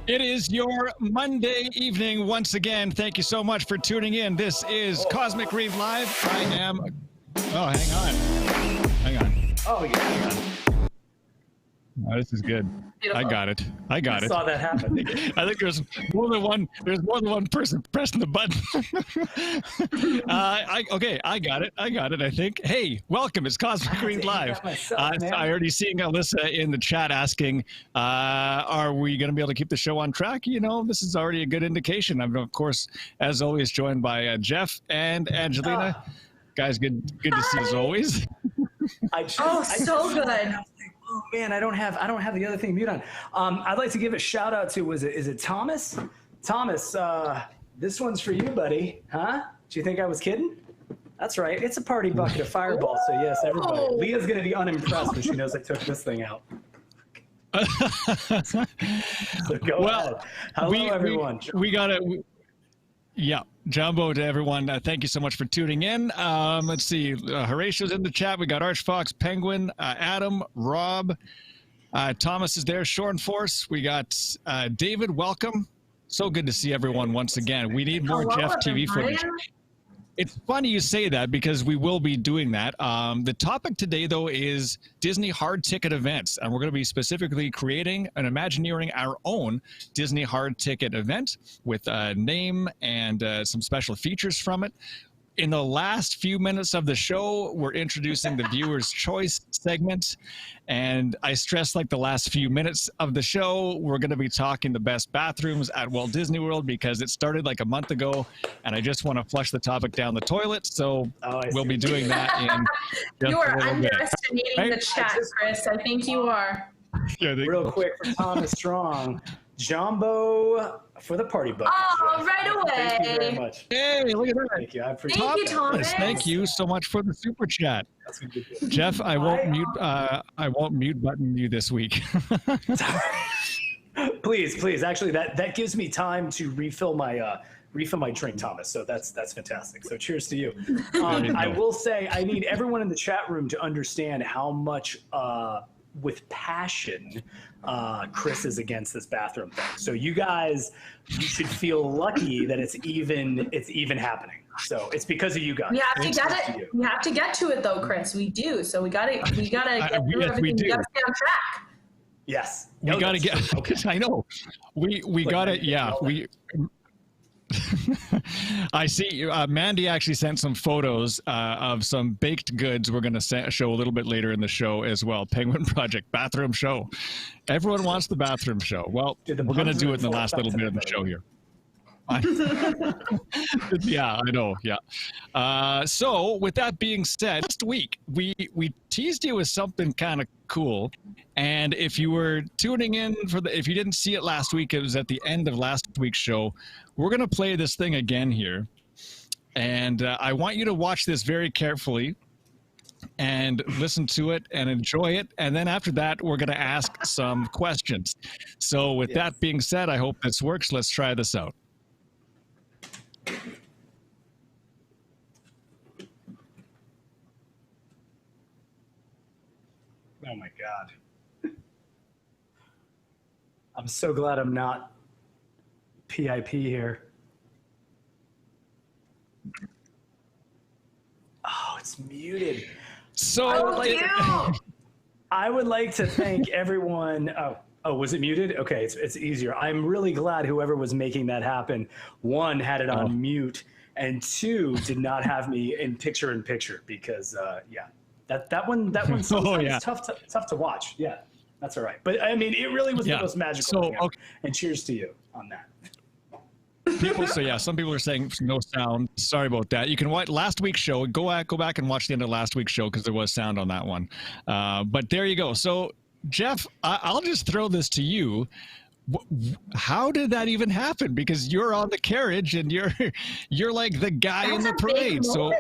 It is your Monday evening once again. Thank you so much for tuning in. This is Cosmic Reid Live. I am... Oh, hang on. Hang on. Oh, yeah. Hang on. Oh, this is good. Beautiful. I got it. I got it. Saw that happen. I think there's more than one. There's more than one person pressing the button. Okay, I got it. I got it. I think. Hey, welcome. It's Cosmic Reid Live. I already seeing Alyssa in the chat asking, "Are we going to be able to keep the show on track?" You know, this is already a good indication. I'm of course, as always, joined by Jeff and Angelina. Guys, good to see you as always. So good. Oh man, I don't have the other thing mute on. I'd like to give a shout out to is it Thomas? Thomas, this one's for you, buddy. Huh? Do you think I was kidding? That's right. It's a party bucket of Fireball. So yes, everybody. Leah's gonna be unimpressed when she knows I took this thing out. So go ahead. Hello, everyone. We got it. Yeah, Jumbo to everyone. Thank you so much for tuning in. Let's see. Horatio's in the chat. We got Archfox, Penguin, Adam, Rob, Thomas is there. Shorn Force. We got David. Welcome. So good to see everyone once again. We need more Jeff TV footage. It's funny you say that because we will be doing that. The topic today, though, is Disney hard ticket events. And we're going to be specifically creating and imagineering our own Disney hard ticket event with a name and some special features from it. In the last few minutes of the show, we're introducing the viewer's choice segment. And I stress like the last few minutes of the show, we're going to be talking the best bathrooms at Walt Disney World because it started like a month ago. And I just want to flush the topic down the toilet. So we'll be doing that in just You are a little underestimating bit. the chat, Chris. I think you are. Yeah, Real quick for Thomas Strong. Jumbo for the party bucket. Oh, right away. Thank you very much. Hey, look at that. Thank you. I appreciate Thank you, that. Thomas. Thank you so much for the super chat. That's good. Jeff, I won't mute button you this week. Please. Actually, that gives me time to refill my drink, Thomas. So that's fantastic. So cheers to you. I will say I need everyone in the chat room to understand how much with passion Chris is against this bathroom thing. So you guys, you should feel lucky that it's even happening. So it's because of you guys. We have to get it. We have to get to it though, Chris. We do. So we gotta get through everything. We gotta stay on track. Yes. We gotta get. Okay. I know. We gotta. Yeah. We. I see. Mandy actually sent some photos of some baked goods we're going to show a little bit later in the show as well. Penguin Project bathroom show. Everyone wants the bathroom show. Well, we're going to do it in the last little bit of the show here. Yeah, I know. Yeah. So with that being said, last week we teased you with something kind of cool. And if you were tuning in if you didn't see it last week, it was at the end of last week's show. We're going to play this thing again here. And I want you to watch this very carefully and listen to it and enjoy it. And then after that, we're going to ask some questions. So with that being said, I hope this works. Let's try this out. Oh my God. I'm so glad I'm not PIP here. Oh, it's muted. So I would like to thank everyone. Oh, was it muted? Okay, it's easier. I'm really glad whoever was making that happen, one, had it on mute, and two, did not have me in picture because that one sometimes tough to watch. Yeah, that's all right. But I mean, it really was the most magical thing ever. And cheers to you on that. Some people are saying no sound. Sorry about that. You can watch last week's show. Go back and watch the end of last week's show because there was sound on that one. But there you go. So Jeff, I'll just throw this to you. How did that even happen? Because you're on the carriage and you're like the guy in the parade. So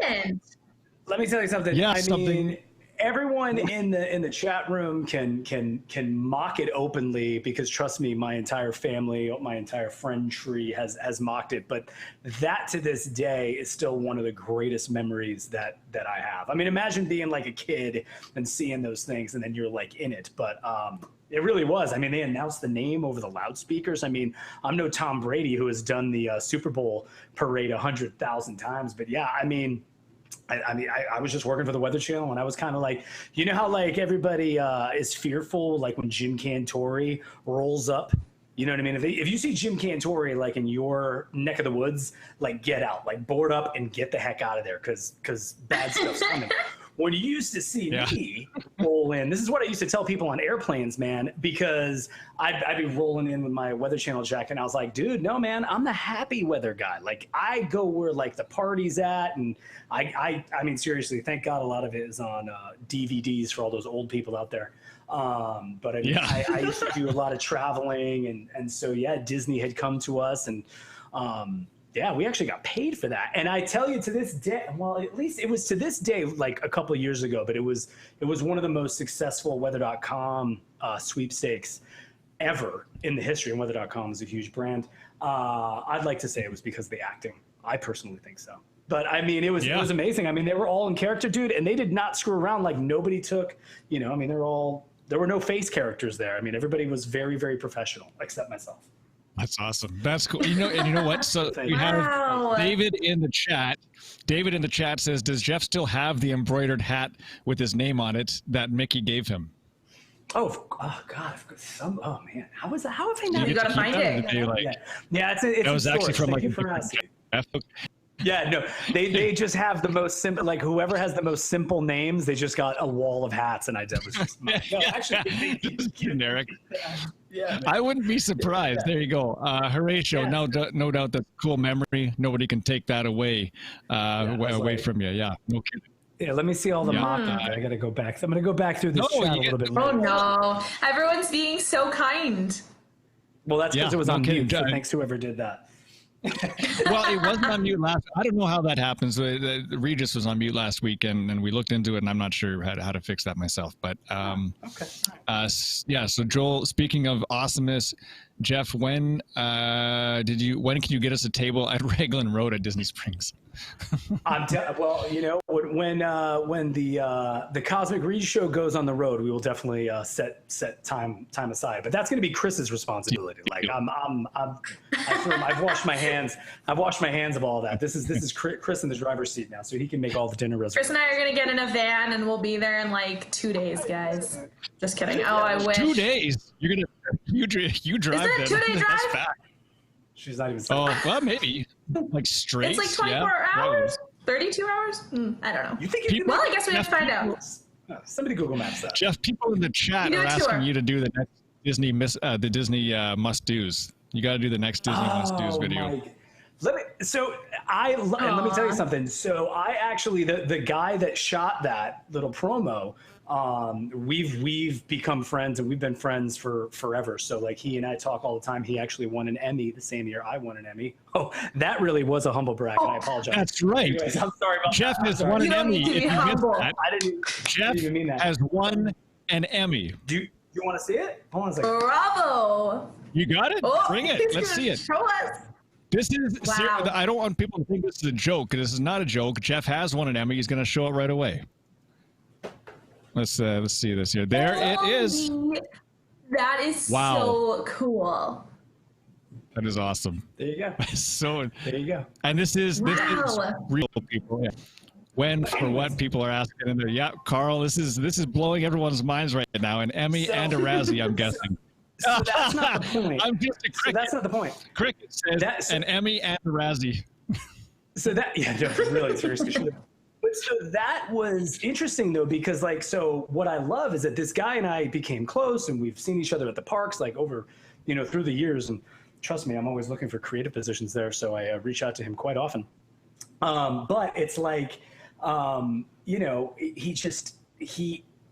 let me tell you something. Yeah, I mean, everyone in the chat room can mock it openly, because trust me, my entire family, my entire friend tree has mocked it. But that to this day is still one of the greatest memories that I have. I mean, imagine being like a kid and seeing those things, and then you're like in it. But it really was. I mean, they announced the name over the loudspeakers. I mean, I'm no Tom Brady, who has done the Super Bowl parade 100,000 times, but yeah, I mean, I was just working for the Weather Channel, and I was kind of like, you know how like everybody is fearful, like when Jim Cantore rolls up, you know what I mean? If you see Jim Cantore like in your neck of the woods, like get out, like board up and get the heck out of there, because bad stuff's coming. When you used to see me roll in, this is what I used to tell people on airplanes, man, because I'd be rolling in with my Weather Channel jacket, and I was like, dude, no, man, I'm the happy weather guy. Like, I go where, like, the party's at, and I mean, seriously, thank God a lot of it is on DVDs for all those old people out there. But I mean, I used to do a lot of traveling, and so, yeah, Disney had come to us, and yeah, we actually got paid for that. And I tell you, to this day, well, at least it was to this day, like a couple of years ago, but it was one of the most successful weather.com sweepstakes ever in the history. And weather.com is a huge brand. I'd like to say it was because of the acting. I personally think so. But I mean, it was amazing. I mean, they were all in character, dude, and they did not screw around. Like, nobody took, you know, I mean, there were no face characters there. I mean, everybody was very, very professional, except myself. That's awesome. That's cool. You know, and you know what? So we have David in the chat. David in the chat says, "Does Jeff still have the embroidered hat with his name on it that Mickey gave him?" Oh God! Oh man, how have I not? You gotta find it. Yeah, it's that was actually from like. Yeah, no, they just have the most simple, like whoever has the most simple names, they just got a wall of hats, and I was just actually just generic. Yeah, I wouldn't be surprised. There you go. Horatio, no doubt that's a cool memory. Nobody can take that away from you. Yeah, no kidding. Yeah, let me see all the mocking. I gotta go back. I'm gonna go back through this chat a little bit more. Oh no, everyone's being so kind. Well, that's because it was on mute. So thanks whoever did that. Well, it wasn't on mute last. I don't know how that happens. Regis was on mute last week, and we looked into it, and I'm not sure how to fix that myself. But okay. Yeah. So Joel, speaking of awesomeness, Jeff, when can you get us a table at Raglan Road at Disney Springs? Well, you know, when the Cosmic Reed show goes on the road, we will definitely set time aside. But that's going to be Chris's responsibility. Like I've washed my hands. I've washed my hands of all that. This is Chris in the driver's seat now, so he can make all the dinner reservations. Chris and I are going to get in a van, and we'll be there in like 2 days, guys. Just kidding. Oh, I wish. 2 days. You drive. Is it a 2-day drive? She's not even. Oh, well, maybe like straight. It's like 24 hours, 32 hours. I don't know. You think? Well, I guess we have to find out. Somebody Google Maps that. Jeff, people in the chat are asking you to do the next Disney must dos. You got to do the next Disney must dos video. Let me tell you something. So I actually, the guy that shot that little promo, we've become friends, and we've been friends for forever. So like, he and I talk all the time. He actually won an Emmy the same year I won an Emmy. Oh, that really was a humble brag, and I apologize. That's right. Anyways, I'm sorry about Jeff that. has won an Emmy. If you missed that, Jeff didn't mean that. has won an Emmy. Do you want to see it? Hold on a second. Bravo. You got it? Oh, Bring it. Let's see it. Show us. This is I don't want people to think this is a joke. This is not a joke. Jeff has won an Emmy. He's going to show it right away. Let's see this here. There it is. That is so cool. That is awesome. There you go. There you go. And this is real people. Yeah. For what people are asking in there. Yeah, Carl, this is blowing everyone's minds right now. An Emmy and a Razzie, I'm guessing. So that's not the point. I'm just a cricket. So that's not the point. Cricket says an Emmy and a Razzie. So that, really, seriously. But so that was interesting though, because like, so what I love is that this guy and I became close, and we've seen each other at the parks like over, through the years. And trust me, I'm always looking for creative positions there, so I reach out to him quite often. But it's like,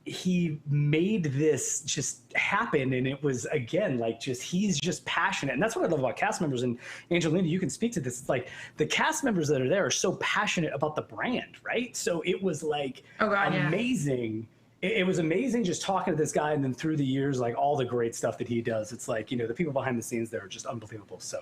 he made this just happen, and it was, again, like, he's just passionate. And that's what I love about cast members. And Angelina, you can speak to this. It's like the cast members that are there are so passionate about the brand, right? So it was like amazing it was amazing just talking to this guy, and then through the years, like all the great stuff that he does, it's like, the people behind the scenes there are just unbelievable. So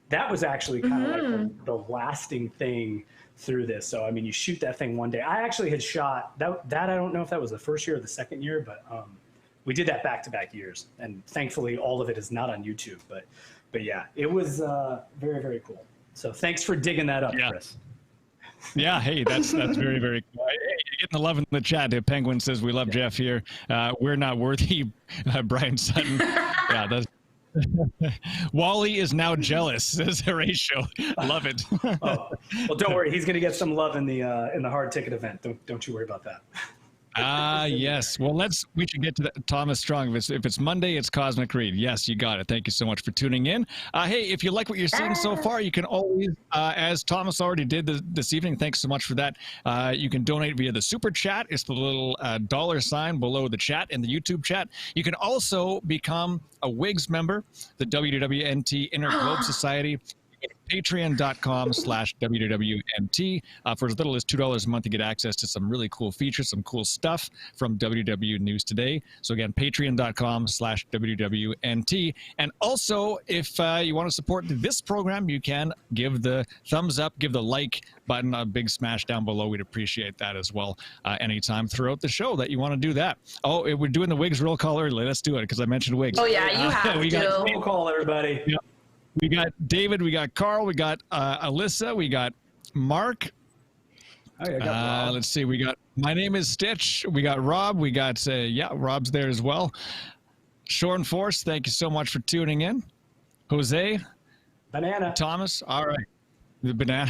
that was actually kind of like the lasting thing through this. So I mean, you shoot that thing one day. I actually had shot that I don't know if that was the first year or the second year, but we did that back-to-back years, and thankfully all of it is not on YouTube. But yeah, it was very, very cool. So thanks for digging that up, Chris. Yeah, hey, that's very, very cool. Hey, you're getting the love in the chat. Penguin says, we love Jeff here. We're not worthy, Brian Sutton. Yeah, that's... Wally is now jealous, says Horatio. Love it. Well, don't worry. He's going to get some love in the hard ticket event. Don't you worry about that. Yes. Well, we should get to that. Thomas Strong. If it's Monday, it's Cosmic Reid. Yes, you got it. Thank you so much for tuning in. Hey, if you like what you're seeing so far, you can always, as Thomas already did this evening, thanks so much for that. You can donate via the super chat. It's the little $ below the chat in the YouTube chat. You can also become a WIGS member, the WWNT Inner Globe Society. Patreon.com/WWNT. For as little as $2 a month, you get access to some really cool features, some cool stuff from WW News Today. So again, Patreon.com/WWNT. And also, if you want to support this program, you can give the thumbs up, give the like button a big smash down below. We'd appreciate that as well anytime throughout the show that you want to do that. Oh, we're doing the WIGS roll call early. Let's do it because I mentioned WIGS. Oh, yeah, you have to. Roll call, everybody. Yeah. We got David, we got Carl, we got Alyssa, we got Mark. Oh, yeah, I got Rob. Let's see, we got My Name is Stitch. We got Rob. We got, Rob's there as well. Shorn Force, thank you so much for tuning in. Jose. Banana. Thomas, all right. The banana.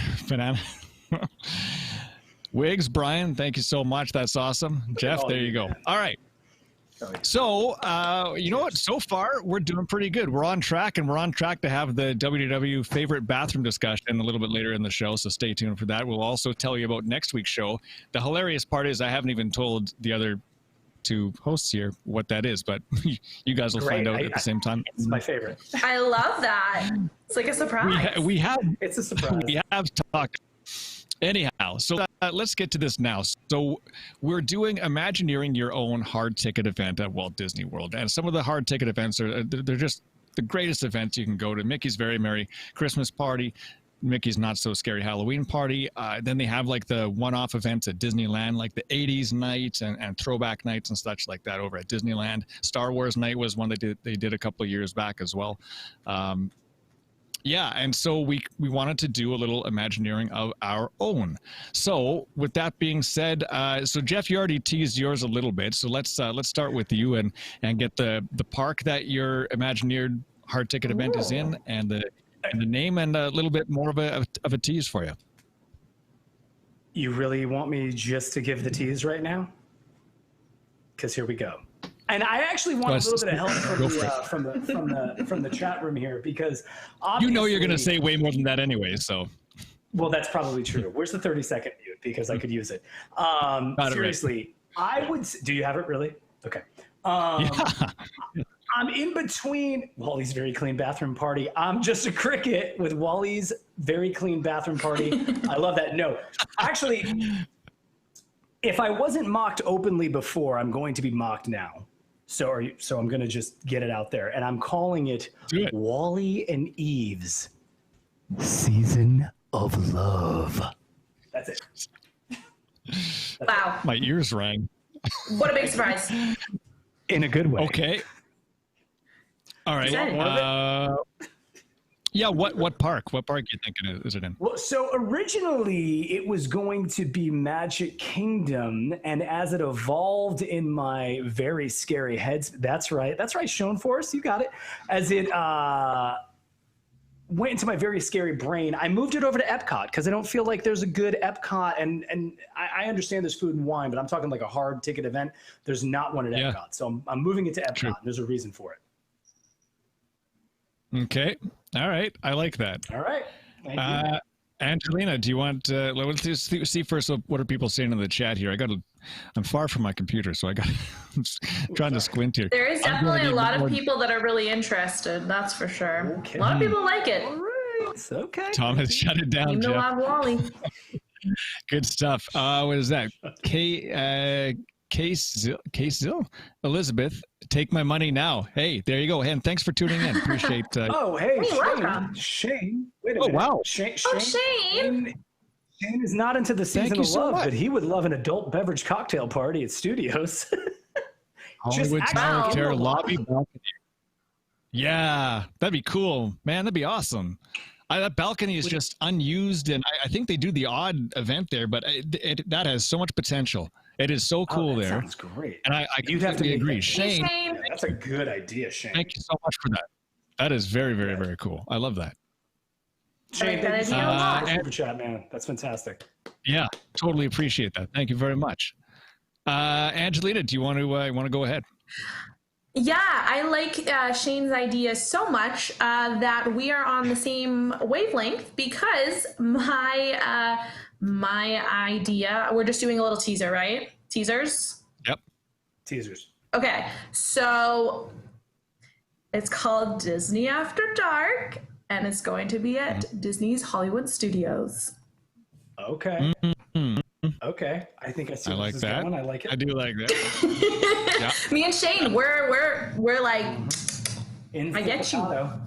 WIGS, Brian, thank you so much. That's awesome. Jeff, there you go. All right. So, you know what? So far, we're doing pretty good. We're on track, and we're on track to have the WW favorite bathroom discussion a little bit later in the show, so stay tuned for that. We'll also tell you about next week's show. The hilarious part is I haven't even told the other two hosts here what that is, but you guys will find out at the same time. It's my favorite. I love that. It's like a surprise. It's a surprise. We have talked. Anyhow, so let's get to this now. So we're doing Imagineering Your Own hard ticket event at Walt Disney World. And some of the hard ticket events they're just the greatest events you can go to. Mickey's Very Merry Christmas Party, Mickey's Not So Scary Halloween Party. Then they have like the one-off events at Disneyland, like the 80s night and throwback nights and such like that over at Disneyland. Star Wars night was one they did a couple of years back as well. Yeah, and so we wanted to do a little Imagineering of our own. So with that being said, so Jeff, you already teased yours a little bit. So let's start with you and get the park that your Imagineered hard ticket event is in, and the name, and a little bit more of a tease for you. You really want me just to give the tease right now? Because here we go. And I actually want a little bit of help from the chat room here, because you know you're going to say way more than that anyway. So, well, that's probably true. Where's the 30-second mute? Because I could use it. Seriously, I would. Do you have it really? Okay. Yeah. I'm in between Wally's Very Clean Bathroom Party. I'm Just a Cricket with Wally's Very Clean Bathroom Party. I love that. No, actually, if I wasn't mocked openly before, I'm going to be mocked now. So I'm going to just get it out there. And I'm calling it Wally and Eve's Season of Love. That's it. Wow. My ears rang. What a big surprise. In a good way. Okay. All right. Yeah, what park? What park are you thinking is it in? Well, so originally it was going to be Magic Kingdom, and as it evolved in my very scary heads, that's right, Shone Force, you got it. As it went into my very scary brain, I moved it over to Epcot because I don't feel like there's a good Epcot, and I understand there's food and wine, but I'm talking like a hard ticket event. There's not one at Epcot, so I'm moving it to Epcot. And there's a reason for it. Okay. All right. I like that. All right. Thank you. Angelina, do you want let's see first what are people saying in the chat here? I'm far from my computer, so I'm trying to squint here. There is definitely a lot of people that are really interested, that's for sure. Okay. A lot of people like it. All right. Okay. Thomas, shut it down, Jeff. Wally. Good stuff. What is that? Case Zill, Elizabeth, take my money now. Hey, there you go. And thanks for tuning in. Appreciate. Oh, hey, Hey, Shane. welcome. Shane. Wait a Oh, minute. wow. Shane. Shane. Is not into the season you of so love, much. but he would love an adult beverage cocktail party at studios. Hollywood actually Tower of give him Terror a lobby balcony. Yeah, that'd be cool, man. That'd be awesome. That balcony is just unused, and I think they do the odd event there, but that has so much potential. It is so cool that there. Sounds great. And I You'd have to completely make agree. that- Shane, Shane. Yeah, that's a good idea, Shane. thank you so much for that. That is very, very, very cool. I love that. Shane, That thank you so idea a much lot. for the super chat, man. That's fantastic. Yeah, totally appreciate that. Thank you very much. Angelina, do you want to go ahead? Yeah, I like Shane's idea so much that we are on the same wavelength because my idea. We're just doing a little teaser, right? Teasers. Yep. Teasers. Okay, so it's called Disney After Dark, and it's going to be at Disney's Hollywood Studios. Okay. Okay. I think I see I where like this is that. going. I like it. I do like that. Yeah. Me and Shane, we're like, I get you. Staccato.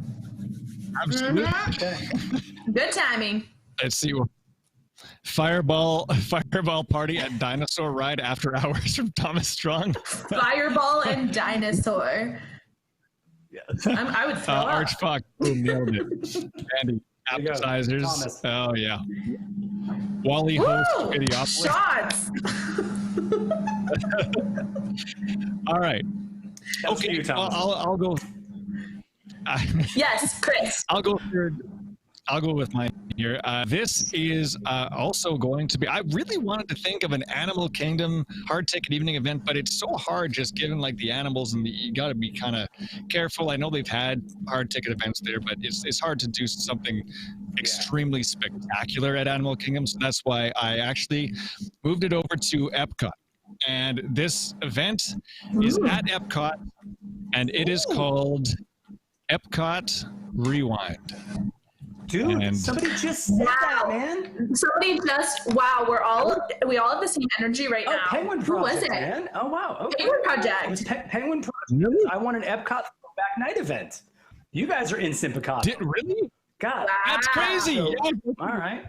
Absolutely. Okay. Good timing. Let's see. Fireball party at Dinosaur Ride After Hours from Thomas Strong. Fireball and dinosaur. Yes. I would throw up. Arch Fox. Boom, nailed it. Andy, There you go. appetizers. Thomas. Oh yeah. Wally Woo! host Videopolis. Shots. All right. That was Okay. for you, Thomas. I'll go. Yes, Chris. I'll go third. I'll go with mine here. This is also going to be. I really wanted to think of an Animal Kingdom hard ticket evening event, but it's so hard just given like the animals and you got to be kind of careful. I know they've had hard ticket events there, but it's hard to do something extremely spectacular at Animal Kingdom. So that's why I actually moved it over to Epcot. And this event is at Epcot, and it is called Epcot Rewind. Dude, And- somebody just said that, man. Somebody just we all have the same energy right Oh, now. Penguin Who was Project, it? man. Oh, wow. Okay. Penguin It Project. was Penguin Project. Really? I want an Epcot throwback night event. You guys are instant Picasso. Really? God. That's crazy. So- Yeah. All right.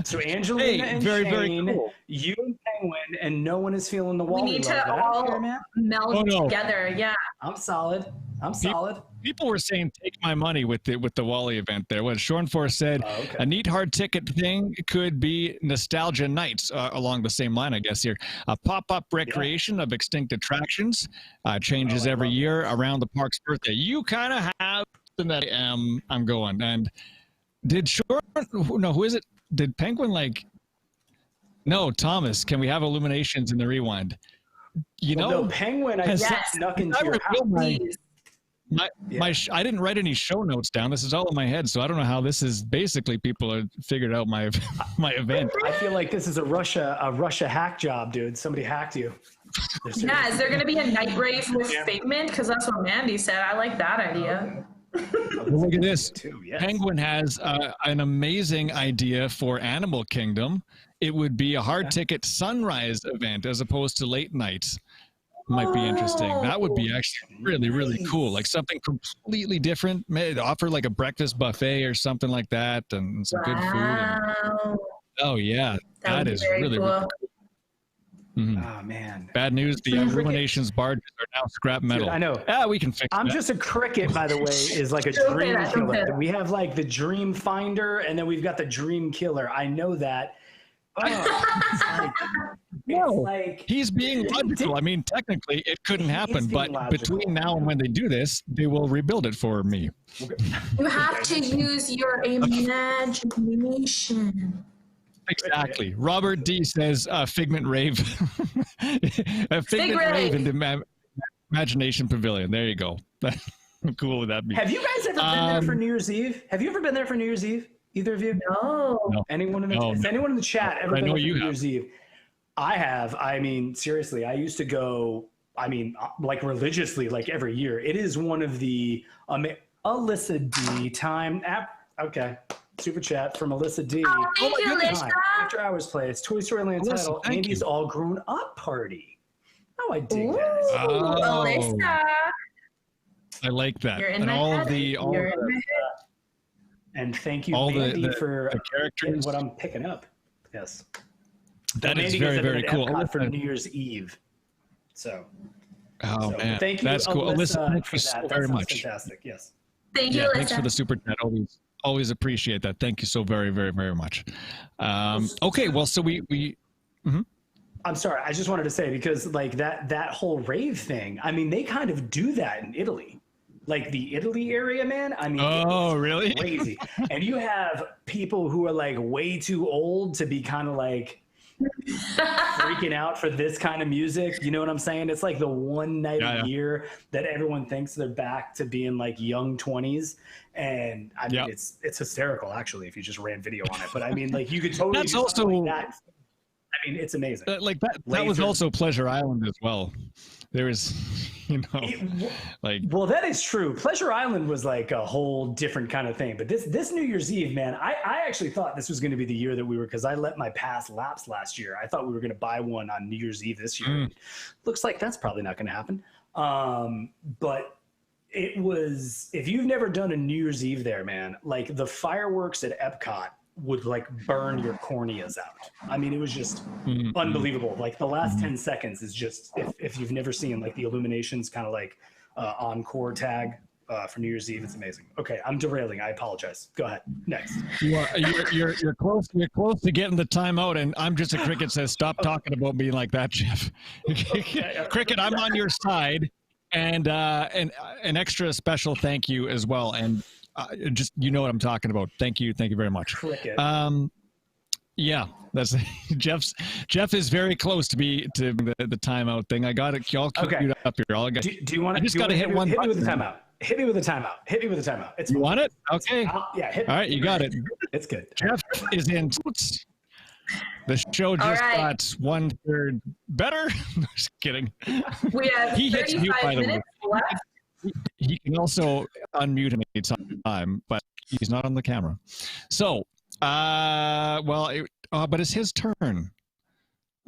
So Angelina Hey, and very, Shane, very cool. you and Penguin, and no one is feeling the We Wally need love. to I don't all care, man. meld Oh, no. together. Yeah. I'm solid. I'm solid. People were saying take my money with the Wally event there. What Shornforth said, Oh, okay. a neat hard ticket thing could be nostalgia nights along the same line, I guess here. A pop-up recreation of extinct attractions changes I every love year around the park's birthday. You kind of have something that I'm going. And did who is it? Did Penguin no, Thomas, can we have illuminations in the rewind? You Well, know, no, Penguin, I has- Yes. snuck into I your reveal house. Please. I didn't write any show notes down. This is all in my head, so I don't know how this is. Basically, people have figured out my my event. I feel like this is a Russia hack job, dude. Somebody hacked you. Yeah, is there going to be a night rave with Figment? Because that's what Mandy said. I like that idea. Look at this. Too, yes. Penguin has an amazing idea for Animal Kingdom. It would be a hard ticket sunrise event as opposed to late nights. Might be interesting. That would be actually really, really cool. Like something completely different. Maybe offer like a breakfast buffet or something like that, and some good food. Wow. Oh yeah, That would that be is very really, cool. really cool. Mhm. Oh, man. Bad news: the Illuminations barges are now scrap metal. Dude, I know. We can fix I'm that. just a cricket, by the way, is like a Don't say dream that, don't say killer. that. We have like the dream finder, and then we've got the dream killer. I know that. Oh, No. like He's being logical. I mean, technically, it couldn't happen, being but logical. between now and when they do this, they will rebuild it for me. You have to use your imagination. Exactly. Robert D says Figment Rave. A Figment Rave. Rave in the Imagination Pavilion. There you go. How cool would that be? Have you guys ever been there for New Year's Eve? Have you ever been there for New Year's Eve? Either of you? No. No. Anyone in the No, if no. anyone in the chat ever I been know there for you New have. Year's Eve? I have. I mean, seriously, I used to go. I mean, like religiously, like every year. It is one of the Alyssa D time app. Okay, super chat from Alyssa D. Oh, thank you, Good Alyssa. time. After Hours Place, Toy Story Land Alyssa, title, thank Andy's you. All Grown Up Party. Oh, I dig Ooh, that. Oh. Alyssa. I like that. You're in And my all head. of the You're in my head. And thank you, all Mandy, the for characters. what I'm picking up. Yes. That is Mandy very, gets very at cool. Epcot for Alyssa- New Year's Eve. So, man, thank you, that's cool. Alyssa, thank for you that. so That very sounds much. fantastic. Yes. Thank you, Yeah, Alyssa. thanks for the super chat. Always appreciate that. Thank you so very, very, very much. Okay, well, so we I'm sorry. I just wanted to say, because like that whole rave thing, I mean, they kind of do that in Italy. Like the Italy area, man. I mean, Oh, it's really? crazy. And you have people who are like way too old to be kind of like freaking out for this kind of music. You know what I'm saying? It's like the one night a year that everyone thinks they're back to being like young 20s. And I mean, it's hysterical actually if you just ran video on it. But I mean, like you could totally That's do also something like that. I mean, it's amazing. Like that was also Pleasure Island as well. There is, well, that is true. Pleasure Island was like a whole different kind of thing. But this New Year's Eve, man, I actually thought this was going to be the year that we were, because I let my pass lapse last year. I thought we were going to buy one on New Year's Eve this year. Looks like that's probably not going to happen. But it was, if you've never done a New Year's Eve there, man, like the fireworks at Epcot would like burn your corneas out. I mean, it was just unbelievable. Like the last 10 seconds is just, if you've never seen like the illuminations kind of like encore tag for New Year's Eve, it's amazing. Okay, I'm derailing. I apologize. Go ahead. Next. You're close. You're close to getting the timeout, and I'm just a Cricket says stop talking about me like that, Jeff. Cricket, I'm on your side, and an extra special thank you as well, and. Just what I'm talking about. Thank you very much. Cricket. Yeah, that's Jeff is very close to the timeout thing. I got it all queued up here. Do you want to? I just got to hit one. Hit me with the timeout. Hit me with the timeout. Hit me with the timeout. You want it? Okay. Yeah. Hit me. All right, you got it. It's good. Jeff is in. The show just got 1/3 better. Just kidding. We have 35 minutes left. He can also unmute him anytime, but he's not on the camera. So, but it's his turn.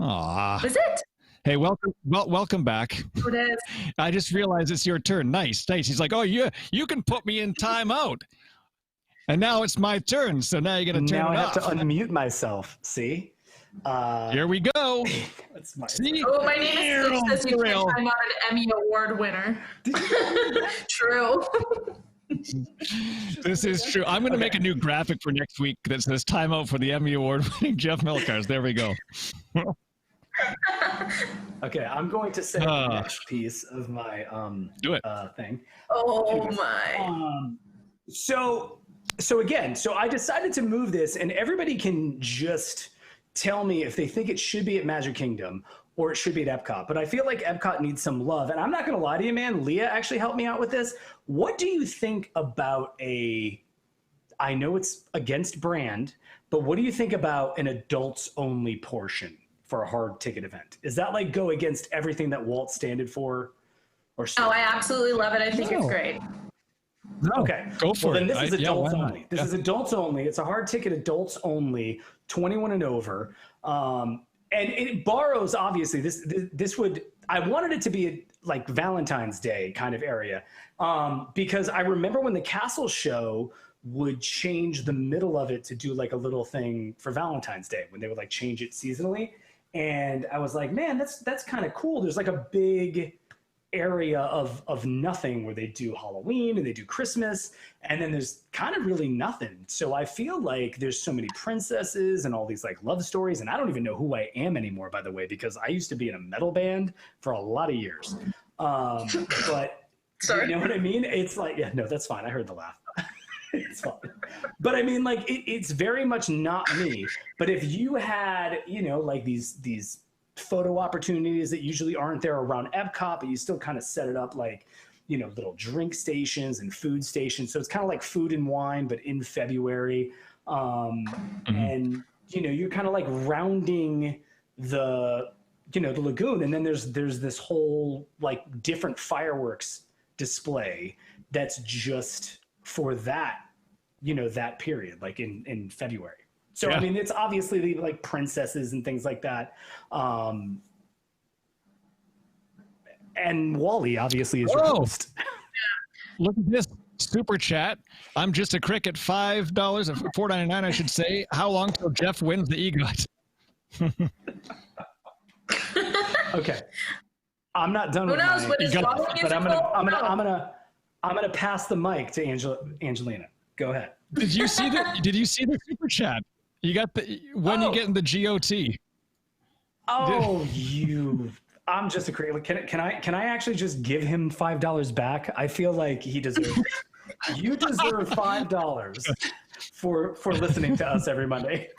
Aw. Is it? Hey, welcome back. It is. I just realized it's your turn. Nice. He's like, oh, yeah, you can put me in timeout. And now it's my turn, so now you're going to turn it off. Now I have to unmute myself. See? Here we go. That's my See? Oh, my name is Stitch, says you can't time out an Emmy Award winner. True. This is true. I'm going to make a new graphic for next week that says timeout for the Emmy Award winning Jeff Milkars. There we go. Okay, I'm going to say the next piece of my do it. Thing. Oh my. So I decided to move this, and everybody can just tell me if they think it should be at Magic Kingdom or it should be at Epcot. But I feel like Epcot needs some love. And I'm not going to lie to you, man. Leah actually helped me out with this. What do you think about I know it's against brand, but what do you think about an adults only portion for a hard ticket event? Is that like go against everything that Walt standed for? Or I absolutely love it. I think it's great. No, okay, go for it. Then this is adults only. This is adults only. It's a hard ticket, adults only, 21 and over. And it borrows, obviously, this would, I wanted it to be like Valentine's Day kind of area. Because I remember when the Castle show would change the middle of it to do like a little thing for Valentine's Day, when they would like change it seasonally. And I was like, man, that's kind of cool. There's like a big area of nothing where they do Halloween and they do Christmas, and then there's kind of really nothing. So I feel like there's so many princesses and all these like love stories, and I don't even know who I am anymore, by the way, because I used to be in a metal band for a lot of years. But sorry, you know what I mean? It's like, yeah, no, that's fine. I heard the laugh. It's fine. But I mean, like it's very much not me. But if you had, like these photo opportunities that usually aren't there around Epcot, but you still kind of set it up like, little drink stations and food stations. So it's kind of like Food and Wine, but in February. And, you're kind of like rounding the lagoon. And then there's this whole like different fireworks display that's just for that, that period, like in February. So, yeah. I mean, it's obviously like princesses and things like that. And Wally obviously is your host. Look at this super chat. I'm just a cricket. $5 or $4.99, I should say. How long till Jeff wins the EGOT? Okay, I'm not done Who with knows? but I'm gonna pass the mic to Angelina. Go ahead. Did you see the super chat? You got you get in the GOT. Oh, I'm just a creative. Can I actually just give him $5 back? I feel like he deserves it. You deserve $5 for listening to us every Monday.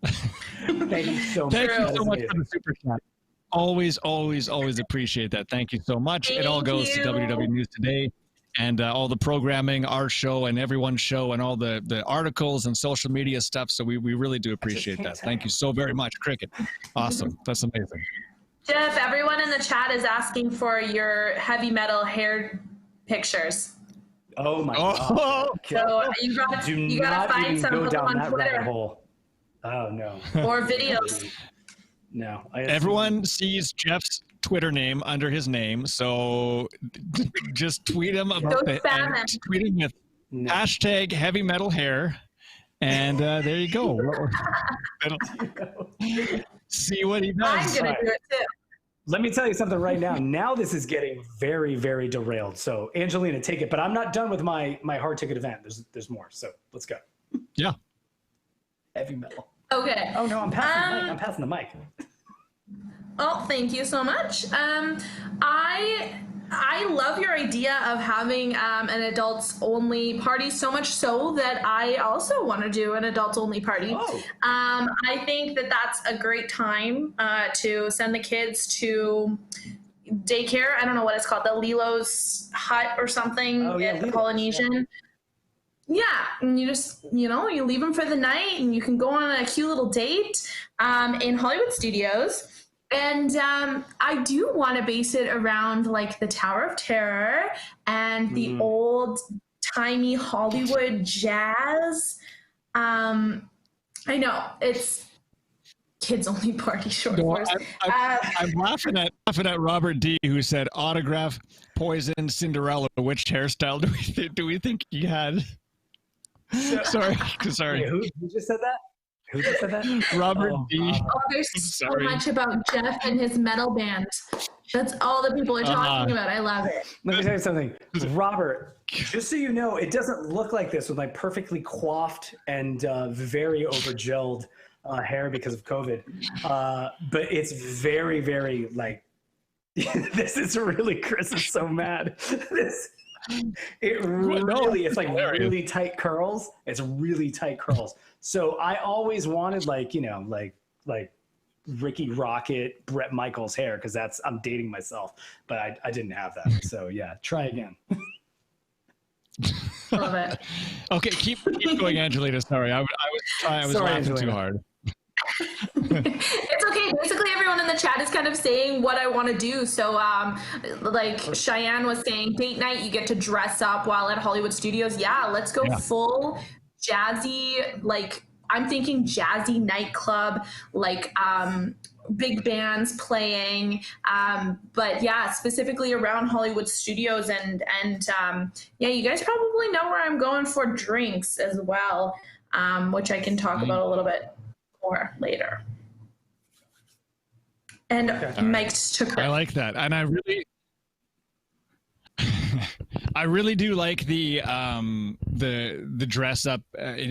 Thank you so much. Thank you so much for the super chat. Always appreciate that. Thank you so much. It all goes to WW News Today and all the programming, our show and everyone's show and all the articles and social media stuff. So we really do appreciate that. Thank you so very much, Cricket. Awesome. That's amazing. Jeff, everyone in the chat is asking for your heavy metal hair pictures. Oh my God. So you gotta find some of them on Twitter. Oh no. Or videos. No. Everyone sees Jeff's Twitter name under his name, so just tweet him about tweet him with hashtag heavy metal hair, and there you go. See what he does. I'm gonna do it too. Let me tell you something right now. Now this is getting very, very derailed. So Angelina, take it. But I'm not done with my hard ticket event. There's more. So let's go. Yeah. Heavy metal. Okay. Oh no, I'm passing the mic. Oh, thank you so much. I love your idea of having an adults only party, so much so that I also want to do an adults only party. Oh. I think that that's a great time to send the kids to daycare. I don't know what it's called, the Lilo's Hut or something at the Polynesian. Yeah, and you just, you leave them for the night and you can go on a cute little date in Hollywood Studios. And I do want to base it around like the Tower of Terror and the old timey Hollywood jazz. I know it's kids only party short. No, I'm laughing at Robert D, who said autograph, poison, Cinderella. Which hairstyle do we think he had? Sorry. Wait, who just said that? Who just said that? Robert D. Oh, there's so much about Jeff and his metal band. That's all that people are talking about. I love it. Let me tell you something. Robert, just so you know, it doesn't look like this with my perfectly coiffed and very over-gelled hair because of COVID. But it's very, very, like, this is really, Chris is so mad. It's like really tight curls. It's really tight curls. So I always wanted like Ricky Rocket, Bret Michaels hair, because I'm dating myself, but I didn't have that. So yeah, try again. Love it. Okay, keep going, Angelina. Sorry, I was laughing Angelina. Too hard. It's okay. Basically, everyone in the chat is kind of saying what I want to do. So, like Cheyenne was saying, date night, you get to dress up while at Hollywood Studios. Yeah, let's go full jazzy. Like, I'm thinking jazzy nightclub, like big bands playing. But yeah, specifically around Hollywood Studios, and yeah, you guys probably know where I'm going for drinks as well, which I can talk about a little bit more later. And Mike's took her. I like that, and I really do like the dress up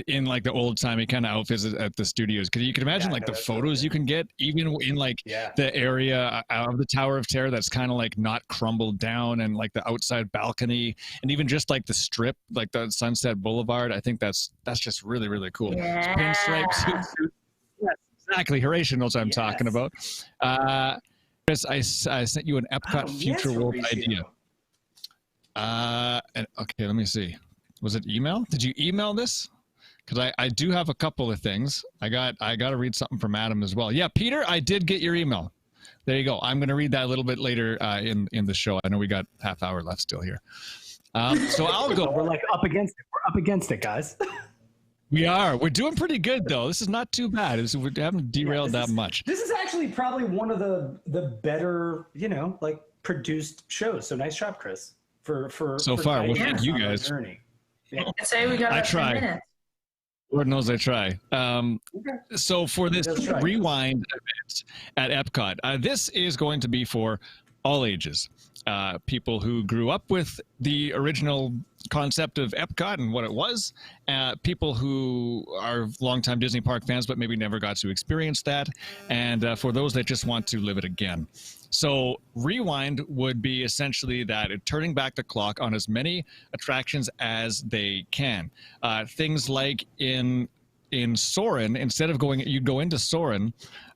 in like the old timey kind of outfits at the studios, because you can imagine like the photos you can get even in like the area of the Tower of Terror that's kind of like not crumbled down, and like the outside balcony, and even just like the strip, like the Sunset Boulevard. I think that's just really, really cool. Pinstripes. Yes, exactly. Horatio knows what I'm talking about. Chris, I sent you an Epcot Future World idea. Okay, let me see. Was it email? Did you email this? Because I do have a couple of things. I got to read something from Adam as well. Yeah, Peter, I did get your email. There you go. I'm going to read that a little bit later in the show. I know we got half hour left still here. So I'll go. We're like up against it. We're up against it, guys. We are. We're doing pretty good, though. This is not too bad. We haven't derailed that much. This is actually probably one of the better, like produced shows. So nice job, Chris. For so far, well, thank you guys. Journey. Yeah. I'd say we got I about 10 try. minutes. Lord knows I try. So for this rewind event at Epcot, this is going to be for all ages. People who grew up with the original concept of Epcot and what it was, people who are longtime Disney park fans but maybe never got to experience that, and for those that just want to live it again. So rewind would be essentially that, turning back the clock on as many attractions as they can. Things like in Soarin', instead of you'd go into Soarin',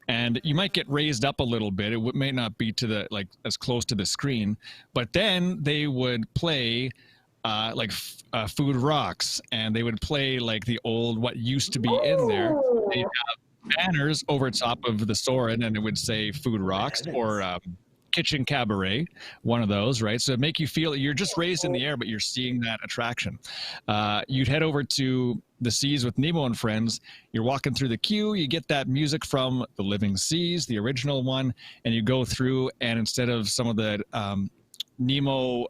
and you might get raised up a little bit. It may not be to the as close to the screen, but then they would play Food Rocks, and they would play like the old what used to be in there. They'd have banners over top of the Soarin', and it would say Food Rocks or Kitchen Cabaret, one of those, right? So make you feel you're just raised in the air, but you're seeing that attraction. You'd head over to the Seas with Nemo and Friends. You're walking through the queue, you get that music from the Living Seas, the original one, and you go through, and instead of some of the Nemo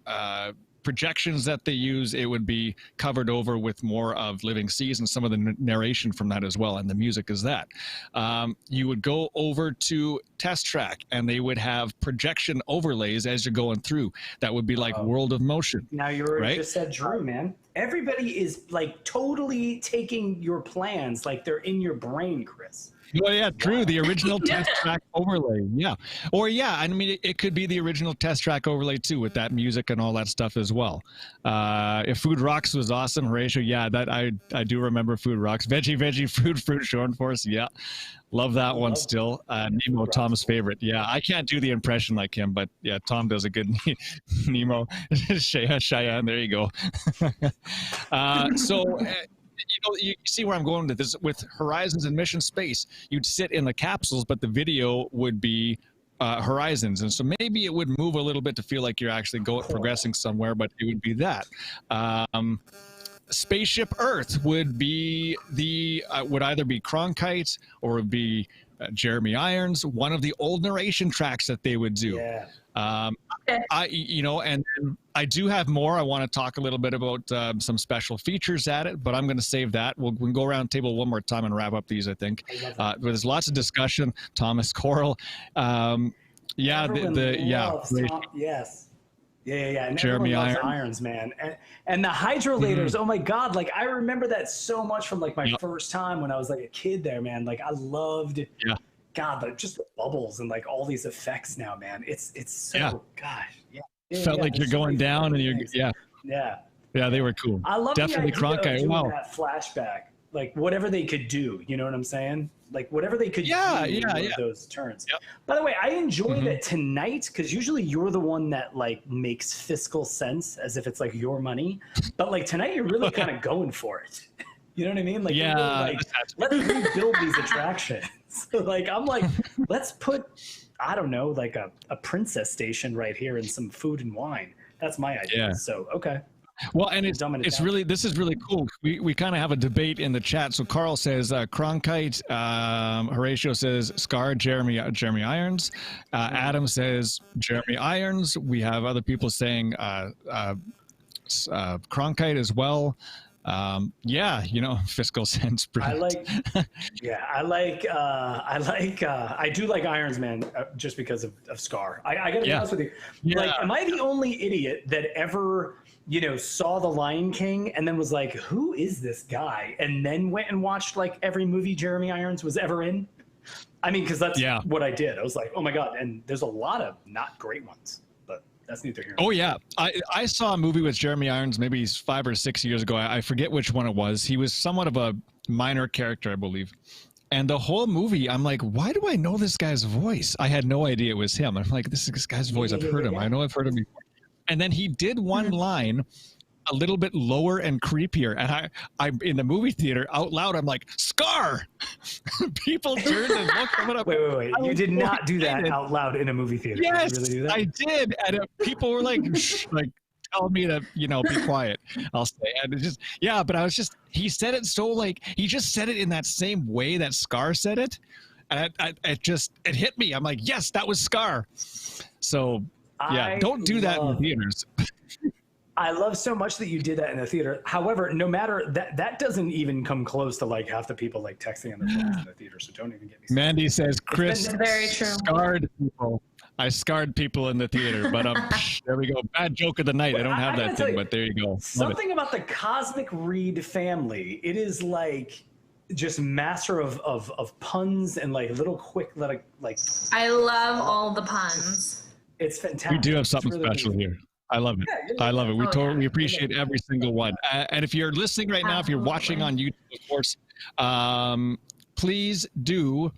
projections that they use, it would be covered over with more of Living Seas and some of the narration from that as well, and the music is that. You would go over to Test Track, and they would have projection overlays as you're going through. That would be like World of Motion. Now you already just said Drew, man. Everybody is like totally taking your plans like they're in your brain, Chris. Oh yeah, Drew, the original Test Track overlay. Yeah. Or yeah, I mean, it could be the original Test Track overlay too, with that music and all that stuff as well. If Food Rocks was awesome, Horatio, yeah, that I do remember Food Rocks. Veggie, fruit, short force. Yeah. Love that one still. Nemo, Tom's favorite. Yeah, I can't do the impression like him, but yeah, Tom does a good Nemo. Cheyenne, there you go. You see where I'm going with this. With Horizons and Mission Space, you'd sit in the capsules, but the video would be Horizons, and so maybe it would move a little bit to feel like you're actually progressing somewhere, but it would be that. Spaceship Earth would be would either be Cronkite or would be Jeremy Irons, one of the old narration tracks that they would do. Yeah. And I do have more. I want to talk a little bit about some special features at it, but I'm going to save that. We'll go around the table one more time and wrap up these, I think. There's lots of discussion. Thomas Coral. Yes. Yeah. And Jeremy Irons, man. And the hydrolators, oh my God. Like, I remember that so much from like my first time when I was like a kid there, man. Like, I loved, God, just the bubbles and like all these effects now, man. It's so, gosh. Yeah. Felt like you're going down and you're, Yeah, they were cool. I love definitely the idea Cronkite. of doing Wow. that flashback. Like, whatever they could do, you know what I'm saying? Like, whatever they could do with those turns. Yep. By the way, I enjoy that tonight, because usually you're the one that, like, makes fiscal sense as if it's, like, your money. But, like, tonight you're really kind of going for it. You know what I mean? Like, you're really, like, let's rebuild these attractions. So, like, I'm like, let's put, I don't know, like a princess station right here and some food and wine. That's my idea. Yeah. So, okay. Well, and it's really, this is really cool. We kind of have a debate in the chat. So Carl says Cronkite, Horatio says Scar, Jeremy Irons, Adam says Jeremy Irons. We have other people saying Cronkite as well. Fiscal sense. Brilliant. I do like Irons, man, just because of Scar. I gotta be honest with you. Like, am I the only idiot that ever, saw The Lion King and then was like, who is this guy? And then went and watched like every movie Jeremy Irons was ever in? I mean, because that's what I did. I was like, oh my God. And there's a lot of not great ones, but that's neither here nor there. Oh yeah. I saw a movie with Jeremy Irons maybe 5 or 6 years ago. I forget which one it was. He was somewhat of a minor character, I believe. And the whole movie, I'm like, why do I know this guy's voice? I had no idea it was him. I'm like, this guy's voice. I've heard him. I know I've heard him before. And then he did one line a little bit lower and creepier. And I in the movie theater out loud, I'm like, Scar! People turned and looked him up. Wait. You did not do that out loud in a movie theater. Yes, did you really do that? I did. And people were like, shh, like, telling me to, be quiet. I'll say. And it just, but I was just, he said it so he just said it in that same way that Scar said it. And it hit me. I'm like, yes, that was Scar. So, Yeah, don't do that in theaters. I love so much that you did that in the theater. However, no matter that doesn't even come close to like half the people like texting on their phones in the theater. So don't even get me started. Mandy says, Chris very true. scarred people. I scarred people in the theater, but there we go. Bad joke of the night. I don't have that thing, but there you go. Something about the Cosmic Reid family. It is like just master of puns and like little quick like. I love all the puns. It's fantastic. We do have something special here. I love it. I love it. We appreciate every single one. And if you're listening right now, if you're watching on YouTube, of course, please do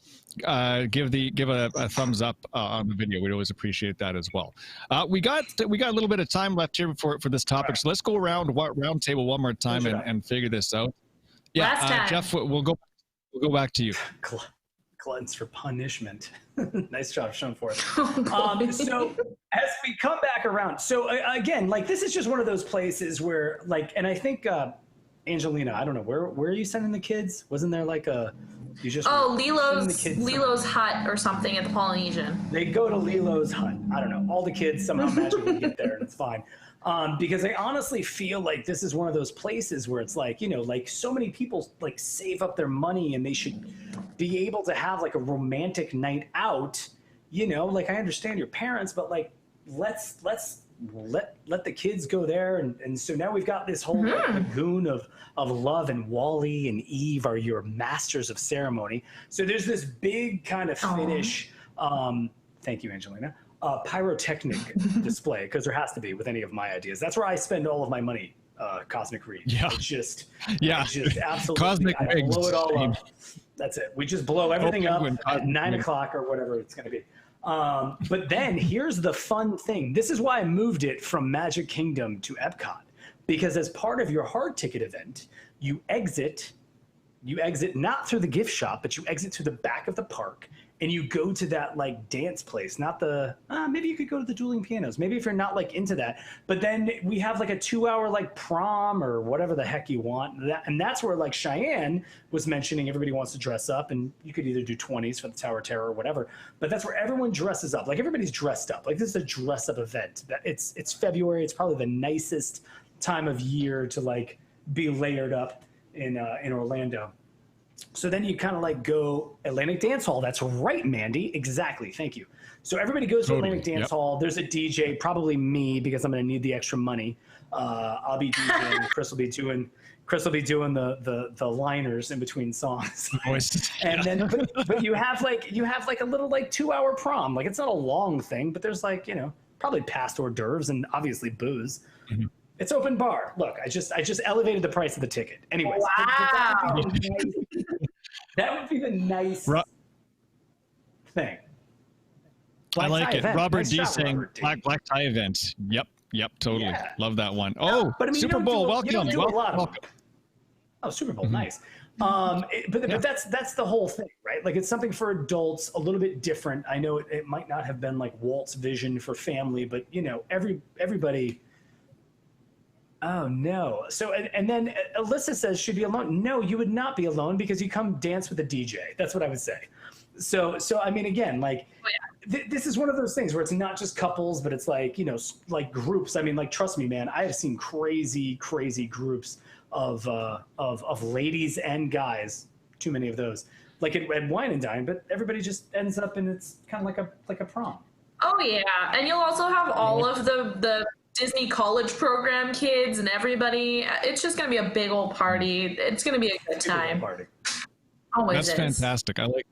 give a thumbs up on the video. We'd always appreciate that as well. We got a little bit of time left here for this topic, so let's go around round table one more time and figure this out. Yeah, Jeff, we'll go back to you. Gluttons for punishment. Nice job, Sean Forth. So as we come back around, so again, like this is just one of those places where like, and I think Angelina, I don't know, where are you sending the kids? Wasn't there like Lilo's hut or something at the Polynesian? They go to Lilo's hut. I don't know. All the kids somehow magically get there and it's fine. Because I honestly feel like this is one of those places where it's like, you know, like so many people like save up their money and they should be able to have like a romantic night out, you know, like I understand your parents, but like, let's let the kids go there. And so now we've got this whole like, lagoon of love, and Wally and Eve are your masters of ceremony. So there's this big kind of Finnish, thank you, Angelina, pyrotechnic display, because there has to be with any of my ideas. That's where I spend all of my money, Cosmic Reid. Yeah. It's just absolutely, Cosmic I blow it all up. That's it. We just blow everything up at 9 o'clock or whatever it's going to be. But then here's the fun thing. This is why I moved it from Magic Kingdom to Epcot, because as part of your hard ticket event, you exit not through the gift shop, but you exit through the back of the park, and you go to that like dance place, not the, maybe you could go to the dueling pianos, maybe if you're not like into that, but then we have like a 2-hour like prom or whatever the heck you want. And that's where like Cheyenne was mentioning everybody wants to dress up, and you could either do 20s for the Tower of Terror or whatever, but that's where everyone dresses up. Like everybody's dressed up. Like this is a dress up event. It's February. It's probably the nicest time of year to like be layered up in Orlando. So then you kind of like go Atlantic Dance Hall. That's right, Mandy. Exactly. Thank you. So everybody goes to Atlantic Dance Hall. There's a DJ, probably me, because I'm going to need the extra money. I'll be DJing. Chris will be doing the liners in between songs. And then, but you have like a little like 2-hour prom. Like it's not a long thing, but there's like, you know, probably past hors d'oeuvres and obviously booze. Mm-hmm. It's open bar. Look, I just elevated the price of the ticket. Anyways, wow. That would be the nice thing. I like it. Event. Robert D saying black tie event. Yep, totally. Yeah. Love that one. Oh, but I mean, Super Bowl, welcome. Oh, Super Bowl, nice. But that's the whole thing, right? Like it's something for adults, a little bit different. I know it might not have been like Walt's vision for family, but you know, everybody. Oh no. So and then Alyssa says she'd be alone. No, you would not be alone because you come dance with a DJ. That's what I would say. So I mean, again, like this is one of those things where it's not just couples, but it's like, you know, like groups. I mean, like, trust me, man, I have seen crazy groups of ladies and guys. Too many of those, like at Wine and Dine, but everybody just ends up and it's kind of like a prom. Oh yeah, and you'll also have all of the Disney college program kids and everybody. It's just going to be a big old party. It's going to be a good time. Party. Always That's fantastic. I like it.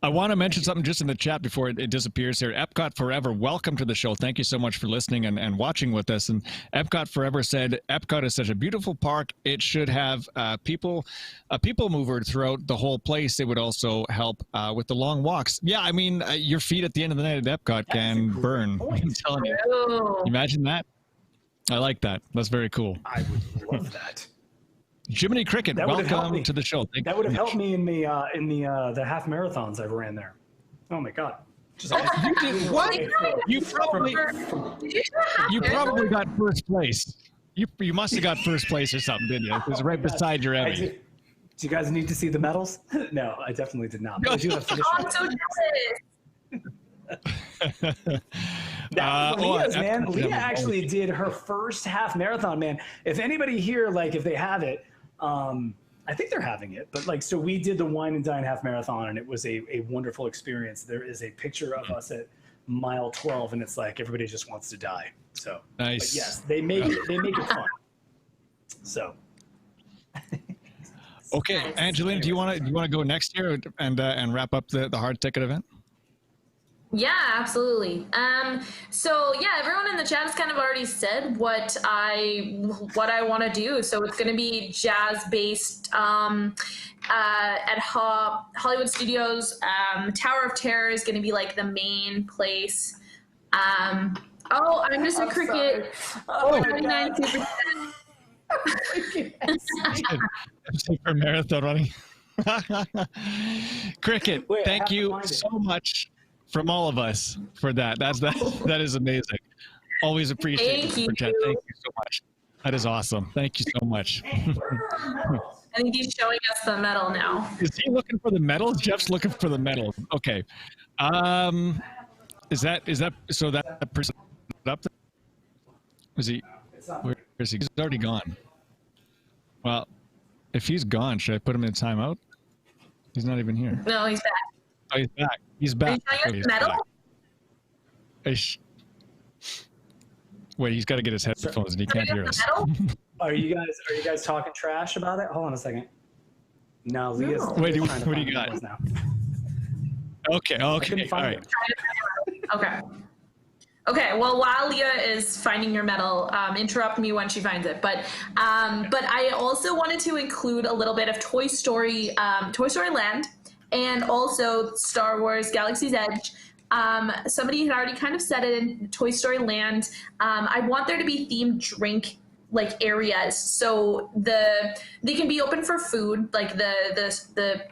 I want to mention something just in the chat before it disappears here. Epcot Forever, welcome to the show. Thank you so much for listening and watching with us. And Epcot Forever said, Epcot is such a beautiful park. It should have a people mover throughout the whole place. It would also help with the long walks. Yeah, I mean, your feet at the end of the night at Epcot can burn. I'm telling you. Imagine that. I like that. That's very cool. I would love that. Jiminy Cricket, welcome to the show. That would have helped me in the half marathons I've ran there. Oh my God! You did what? You probably got first place. You must have got first place or something, didn't you? It was right beside your Emmy. Do you guys need to see the medals? No, I definitely did not. But I do have I'm so jealous. That was Leah's, man. Leah Epcot. actually did her first half marathon, man. If anybody here, like, if they have it, I think they're having it. But like, so we did the Wine and Dine half marathon, and it was a wonderful experience. There is a picture of us at mile 12, and it's like everybody just wants to die. So nice. But yes, they make it fun. So. Okay, Nice. Angelina, do you want to go next here and wrap up the hard ticket event? Yeah, absolutely. So yeah, everyone in the chat has kind of already said what I want to do. So it's going to be jazz based at Hollywood Studios. Tower of Terror is going to be like the main place. I'm just a cricket. Oh, 99 super For marathon running. Cricket, Wait, I have thank to you find it. so much from all of us for that. That is amazing. Always appreciate Thank it. you. Thank you so much. That is awesome. Thank you so much. I think he's showing us the medal now. Is he looking for the medals? Jeff's looking for the medals. Okay. Is that so that person up there? Is he? Where is he? He's already gone. Well, if he's gone, should I put him in timeout? He's not even here. No, he's back. Oh, he's back. He's Are back. you showing Oh, us he's the medal? back. Wait, he's got to get his headphones and he can't hear us. Medal? Are you guys talking trash about it? Hold on a second. No, Leah's. No. Wait, Leah's trying to what do you find got? the now. Okay. Okay. couldn't All find right. it. Okay. Okay. Well, while Leah is finding your medal, interrupt me when she finds it. But I also wanted to include a little bit of Toy Story Land, and also Star Wars Galaxy's Edge. Somebody had already kind of said it in Toy Story Land. I want there to be themed drink like areas, so they can be open for food, like the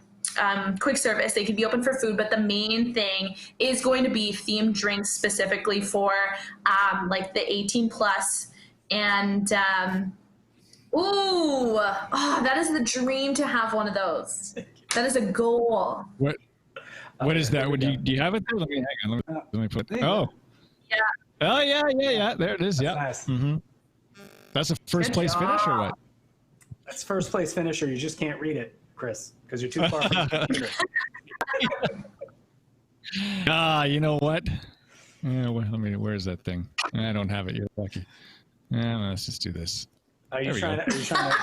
quick service. They can be open for food, but the main thing is going to be themed drinks specifically for like the 18 plus. And that is the dream to have one of those. That is a goal. What is that? Do you have it there? Let me hang on. Let me put. Oh. Yeah. Oh yeah. There it is. Yeah. Nice. Mm-hmm. That's a first Good place job. finish or what? That's first place finisher. You just can't read it, Chris, because you're too far from the computer. You know what? Yeah, where's that thing? I don't have it. You're lucky. Yeah, let's just do this. Are you There we trying go. to? Are you trying to?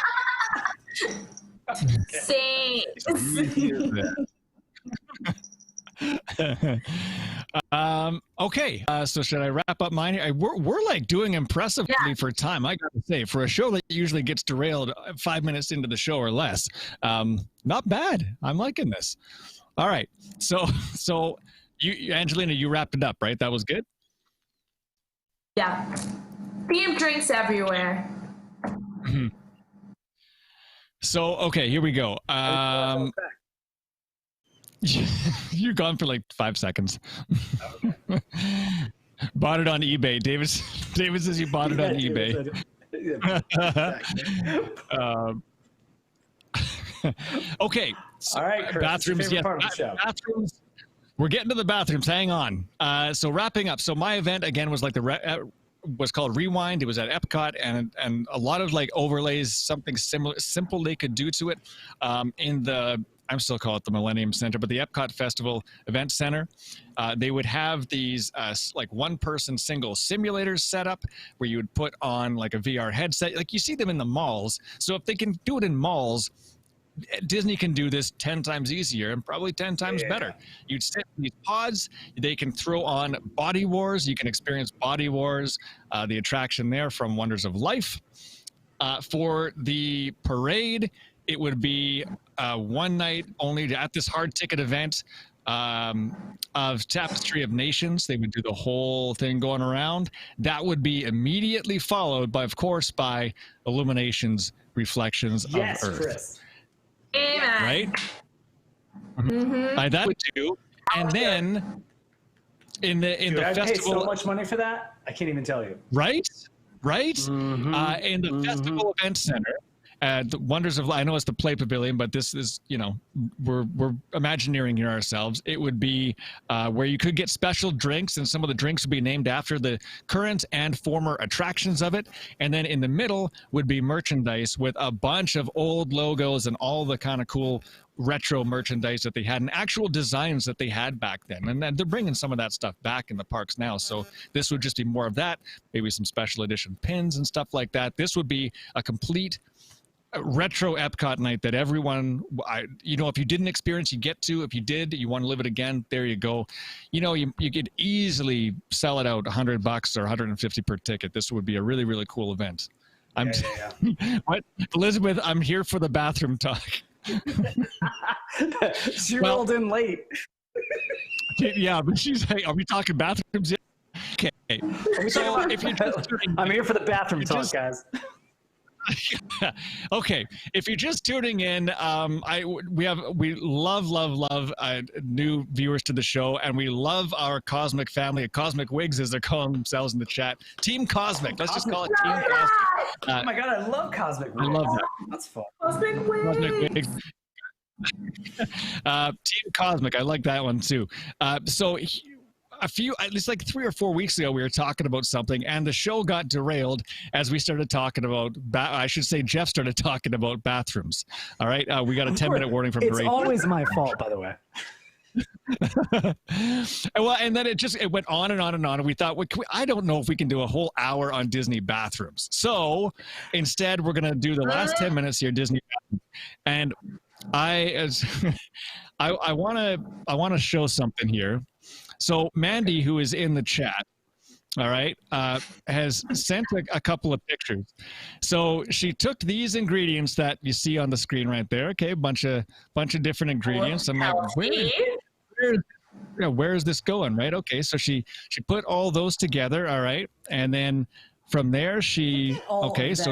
Same. Okay. So should I wrap up mine? We're like doing impressively for time. I gotta say, for a show that usually gets derailed 5 minutes into the show or less, not bad. I'm liking this. All right. So you, Angelina, you wrapped it up, right? That was good. Yeah. Themed drinks everywhere. So okay, here we go. You're gone for like 5 seconds. Okay. Bought it on eBay. David says you bought it on eBay. Okay. So All right, Chris, bathrooms. yeah. Part of the show. Bathrooms. We're getting to the bathrooms. Hang on. So wrapping up. So my event again was like was called Rewind. It was at Epcot, and a lot of like overlays, something simple they could do to it in the. I'm still calling it the Millennium Center, but the Epcot Festival Event Center. They would have these like one-person single simulators set up where you would put on like a VR headset. Like you see them in the malls. So if they can do it in malls, Disney can do this 10 times easier and probably 10 times better. You'd sit in these pods. They can throw on Body Wars. You can experience Body Wars, the attraction there from Wonders of Life. For the parade, it would be one night only at this hard ticket event of Tapestry of Nations. They would do the whole thing going around. That would be immediately followed by, of course, by Illuminations Reflections of Earth. Chris. Amen. Right? That would do. And then in the I paid festival, so much money for that. I can't even tell you. right? In the Festival Event Center, The Wonders of Life. I know it's the Play Pavilion, but this is, we're Imagineering here ourselves. It would be where you could get special drinks, and some of the drinks would be named after the current and former attractions of it. And then in the middle would be merchandise with a bunch of old logos and all the kind of cool retro merchandise that they had and actual designs that they had back then. And then they're bringing some of that stuff back in the parks now. So this would just be more of that, maybe some special edition pins and stuff like that. This would be a complete retro Epcot night that everyone, if you didn't experience, you get to. If you did, you want to live it again, there you go. You could easily sell it out $100 or $150 per ticket. This would be a really, really cool event. What, Elizabeth, I'm here for the bathroom talk. She rolled in late. Yeah, but she's like, are we talking bathrooms? Okay. So if you're just I'm here for the bathroom talk, guys. Okay, if you're just tuning in, we love new viewers to the show, and we love our Cosmic family, Cosmic Wigs as they're calling themselves in the chat. Team Cosmic. Let's just call it Team Cosmic. Oh my God, I love Cosmic Wigs. I love that. That's fun. Cosmic Wigs. Team Cosmic. I like that one too. So at least like 3 or 4 weeks ago, we were talking about something, and the show got derailed as we started talking about, I should say Jeff started talking about bathrooms. All right. We got a 10-minute warning from It's Reid. always my fault, by the way. Well, and then it went on and on and on, and we thought, I don't know if we can do a whole hour on Disney bathrooms. So instead, we're going to do the last 10 minutes here, Disney bathrooms. And I want to show something here. So Mandy, who is in the chat, all right, has sent a couple of pictures. So she took these ingredients that you see on the screen right there. Okay, bunch of different ingredients. I'm like, where is this going? Right. Okay, so she put all those together. All right, and then from there so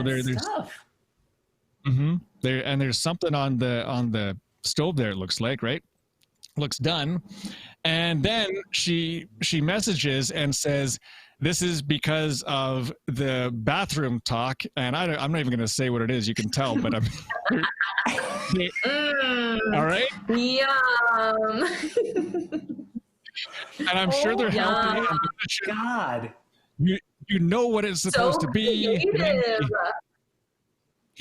there's there's something on the stove there. It looks like, right? Looks done. And then she messages and says, this is because of the bathroom talk. And I'm not even going to say what it is. You can tell, but I'm all right. Yum. And I'm sure they're helping. God. You know what it's supposed to be. Creative.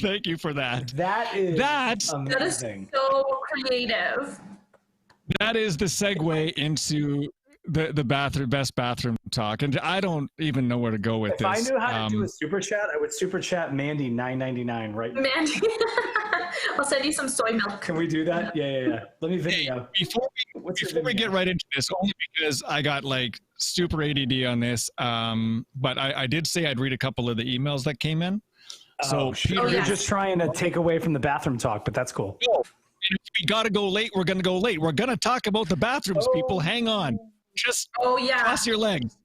Thank you for that. That's amazing. That is so creative. That is the segue into the best bathroom talk, and I don't even know where to go with this. If I knew how to do a super chat, I would super chat Mandy $9.99 right now. Mandy, I'll send you some soy milk. Can we do that? Yeah. Let me video. Hey, before we get right into this, only because I got like super ADD on this, but I did say I'd read a couple of the emails that came in. So Peter, you're just trying to take away from the bathroom talk, but that's cool. If we got to go late, we're going to go late. We're going to talk about the bathrooms, people. Hang on. Just cross your legs.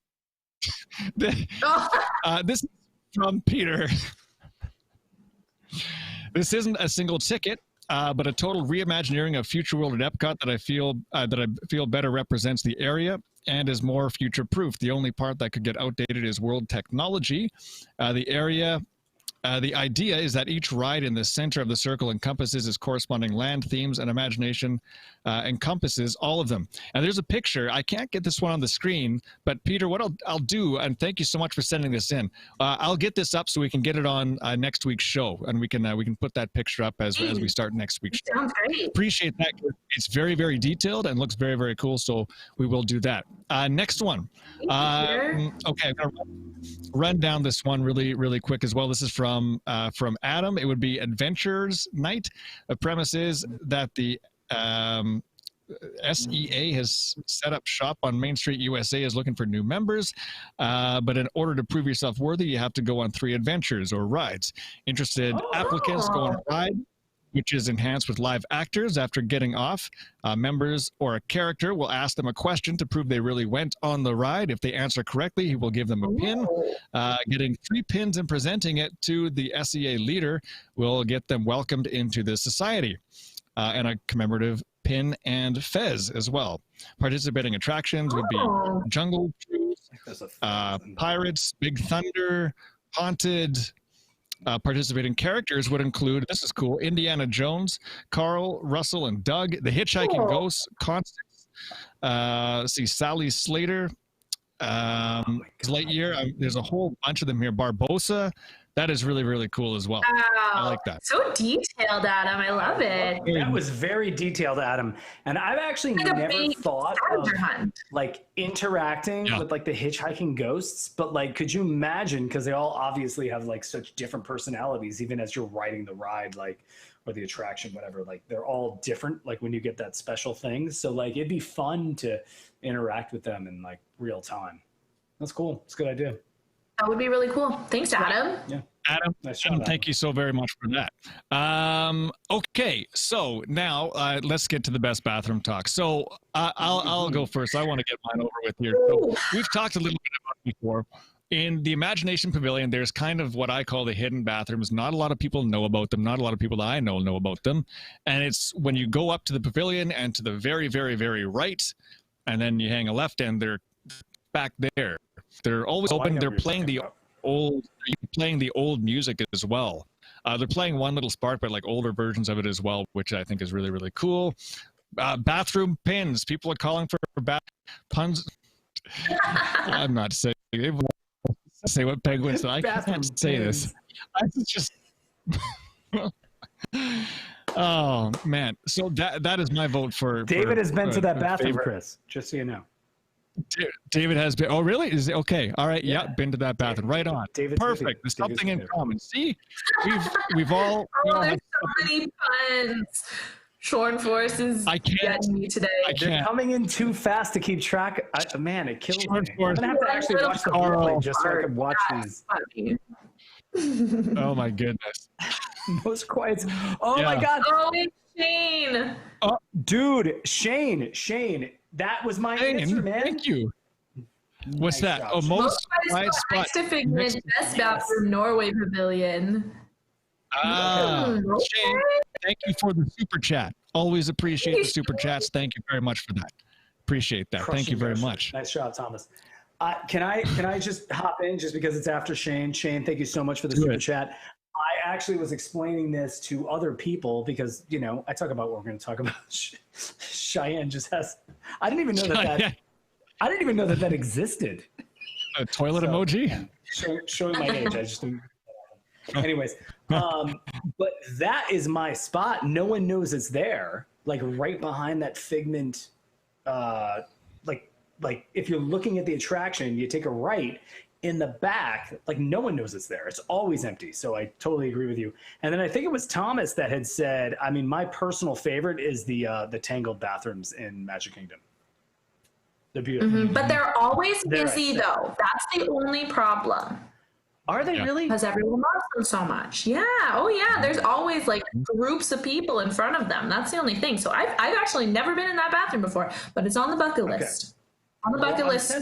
This is from Peter. This isn't a single ticket, but a total reimagining of Future World at Epcot that I feel better represents the area and is more future-proof. The only part that could get outdated is world technology. The idea is that each ride in the center of the circle encompasses its corresponding land themes, and imagination encompasses all of them. And there's a picture. I can't get this one on the screen, but Peter, what I'll do, and thank you so much for sending this in. I'll get this up so we can get it on next week's show, and we can put that picture up as we start next week's show. Sounds great. Appreciate that. It's very, very detailed and looks very, very cool. So we will do that. Next one. Okay, I'm gonna run down this one really, really quick as well. This is from Adam. It would be Adventures Night. The premise is that the SEA has set up shop on Main Street USA, is looking for new members, but in order to prove yourself worthy, you have to go on 3 adventures or rides. Interested applicants go on a ride, which is enhanced with live actors. After getting off, members or a character will ask them a question to prove they really went on the ride. If they answer correctly, he will give them a pin. Getting 3 pins and presenting it to the SEA leader will get them welcomed into the society. And a commemorative pin and fez as well. Participating attractions would be Jungle Cruise, Pirates, Big Thunder, Haunted, participating characters would include, this is cool, Indiana Jones, Carl, Russell, and Doug, the Hitchhiking Ghosts, Constance, see Sally Slater, Lightyear. There's a whole bunch of them here. Barbosa. That is really, really cool as well. Wow. I like that. So detailed, Adam. I love it. That was very detailed, Adam. And I've actually never thought of like interacting with like the hitchhiking ghosts, but like, could you imagine? Because they all obviously have like such different personalities, even as you're riding the ride, like, or the attraction, whatever. Like, they're all different. Like when you get that special thing, so like it'd be fun to interact with them in like real time. That's cool. It's a good idea. That would be really cool. Thanks, Adam. Yeah. Adam, thank you so very much for that. Okay, so now let's get to the best bathroom talk. So I'll go first. I want to get mine over with here. So we've talked a little bit about it before. In the Imagination Pavilion, there's kind of what I call the hidden bathrooms. Not a lot of people know about them. Not a lot of people that I know about them. And it's when you go up to the pavilion and to the very, very, very right, and then you hang a left and they're back there. They're always open. They're playing the old music as well. They're playing one little spark, but like older versions of it as well, which I think is really, really cool. Bathroom pins. People are calling for puns. I'm not saying. Say what Penguin said. I can't say this. It's just. Oh man! So that is my vote for. David has been to that bathroom, Chris. Just so you know. David has been. Oh, really? Is it okay? All right. Yeah, been to that bathroom. Right on. David's perfect. There's something in common. See, we've all. There's so many puns. Shorn Force is getting me today. They're coming in too fast to keep track. Man, it kills me. I'm gonna have to actually watch the replay just so I can watch these. Oh my goodness. Most quiet. Oh my God. Oh, it's Shane. Oh, dude, Shane. That was my answer, man. Thank you. What's that? Oh, most quiet spot. To Figment, best bathroom, Norway Pavilion. Shane, thank you for the super chat. Always appreciate the super chats. Thank you very much for that. Appreciate that. Thank you very much. Nice job, Thomas. Can I just hop in just because it's after Shane? Shane, thank you so much for the super chat. I actually was explaining this to other people because, you know, I talk about what we're going to talk about. Cheyenne just has. I didn't even know that. I didn't even know that existed. A toilet emoji. Yeah, showing my age. I just didn't. Anyways, but that is my spot. No one knows it's there. Like right behind that Figment. Like if you're looking at the attraction, you take a right. In the back, like no one knows it's there. It's always empty. So I totally agree with you. And then I think it was Thomas that had said, I mean, my personal favorite is the Tangled bathrooms in Magic Kingdom. They're beautiful. But they're always busy though. That's the only problem. Are they really? Because everyone loves them so much. Yeah. Oh yeah. There's always like groups of people in front of them. That's the only thing. So I've actually never been in that bathroom before, but it's on the bucket list. On the bucket list. I'm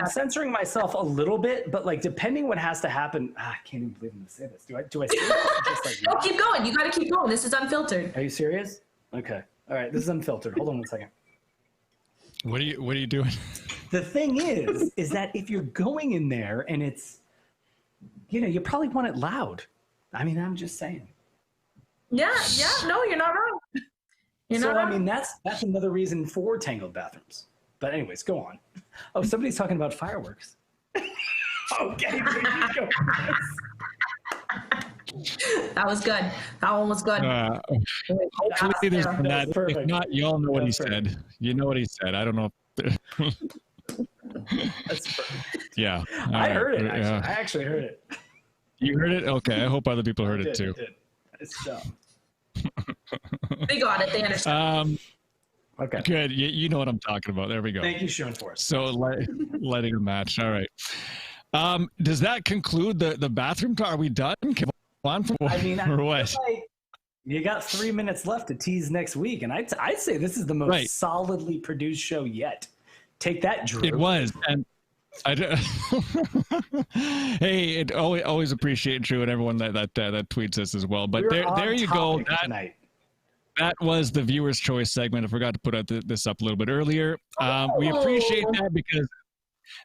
censoring myself a little bit, but like depending what has to happen. I can't even believe I'm going to say this. Do I say it? Just like, no, keep going. You got to keep going. This is unfiltered. Are you serious? Okay. All right. This is unfiltered. Hold on 1 second. What are you doing? The thing is that if you're going in there and it's, you know, you probably want it loud. I mean, I'm just saying. Yeah. No, you're not wrong. I mean, that's another reason for Tangled bathrooms. But anyways, go on. Oh, somebody's talking about fireworks. Okay, go. That was good. That one was good. Hopefully there's that. If not, you all know what he said. You know what he said. I don't know. That's perfect. Yeah. I heard it, actually. Yeah. I actually heard it. You heard it? Okay. I hope other people heard it too. They got it. They understand. Okay. Good. You know what I'm talking about. There we go. Thank you, Sean Force. So letting a match. All right. Does that conclude the bathroom talk? Are we done? Come on for what? Like you got 3 minutes left to tease next week, and I'd say this is the most solidly produced show yet. Take that, Drew. It was, and hey, always appreciate Drew and everyone that tweets us as well. But there you go. That was the viewer's choice segment. I forgot to put this up a little bit earlier. We appreciate that because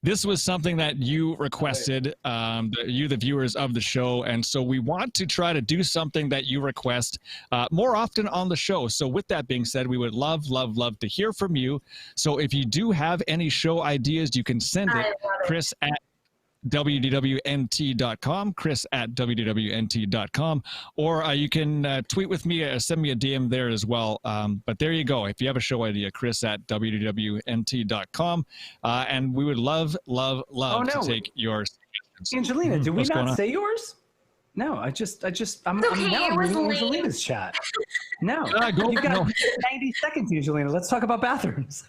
this was something that you requested, the viewers of the show, and so we want to try to do something that you request more often on the show. So with that being said, we would love to hear from you. So if you do have any show ideas, you can send it, Chris at wdwnt.com, Chris at wdwnt.com, or you can tweet with me, send me a DM there as well. But there you go. If you have a show idea, Chris at wdwnt.com, and we would love to take your suggestions. Angelina, did we not say yours? No, I'm now reading Angelina's chat. No, you've got 90 seconds, Angelina. Let's talk about bathrooms.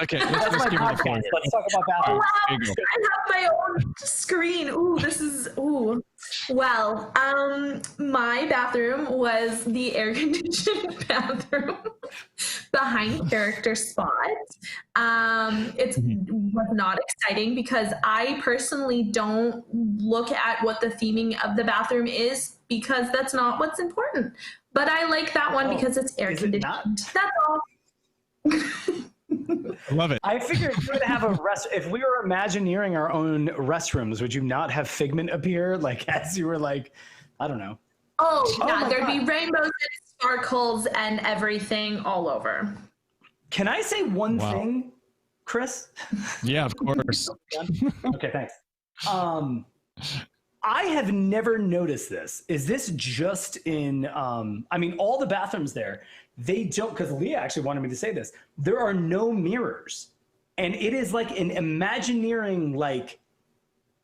Okay, that's my podcast. Let's talk about bathrooms. Oh, wow. I have my own screen. Ooh, this is Well, my bathroom was the air-conditioned bathroom behind character spot. It was not exciting because I personally don't look at what the theming of the bathroom is because that's not what's important. But I like that one because it's air-conditioned. That's all. I love it. I figured you would have if we were imagineering our own restrooms, would you not have Figment appear like as you were like, I don't know. Yeah, there'd be rainbows and sparkles and everything all over. Can I say one thing, Chris? Yeah, of course. Okay, thanks. I have never noticed this. Is this just in, all the bathrooms there, they don't, because Leah actually wanted me to say this, there are no mirrors. And it is like an Imagineering, like,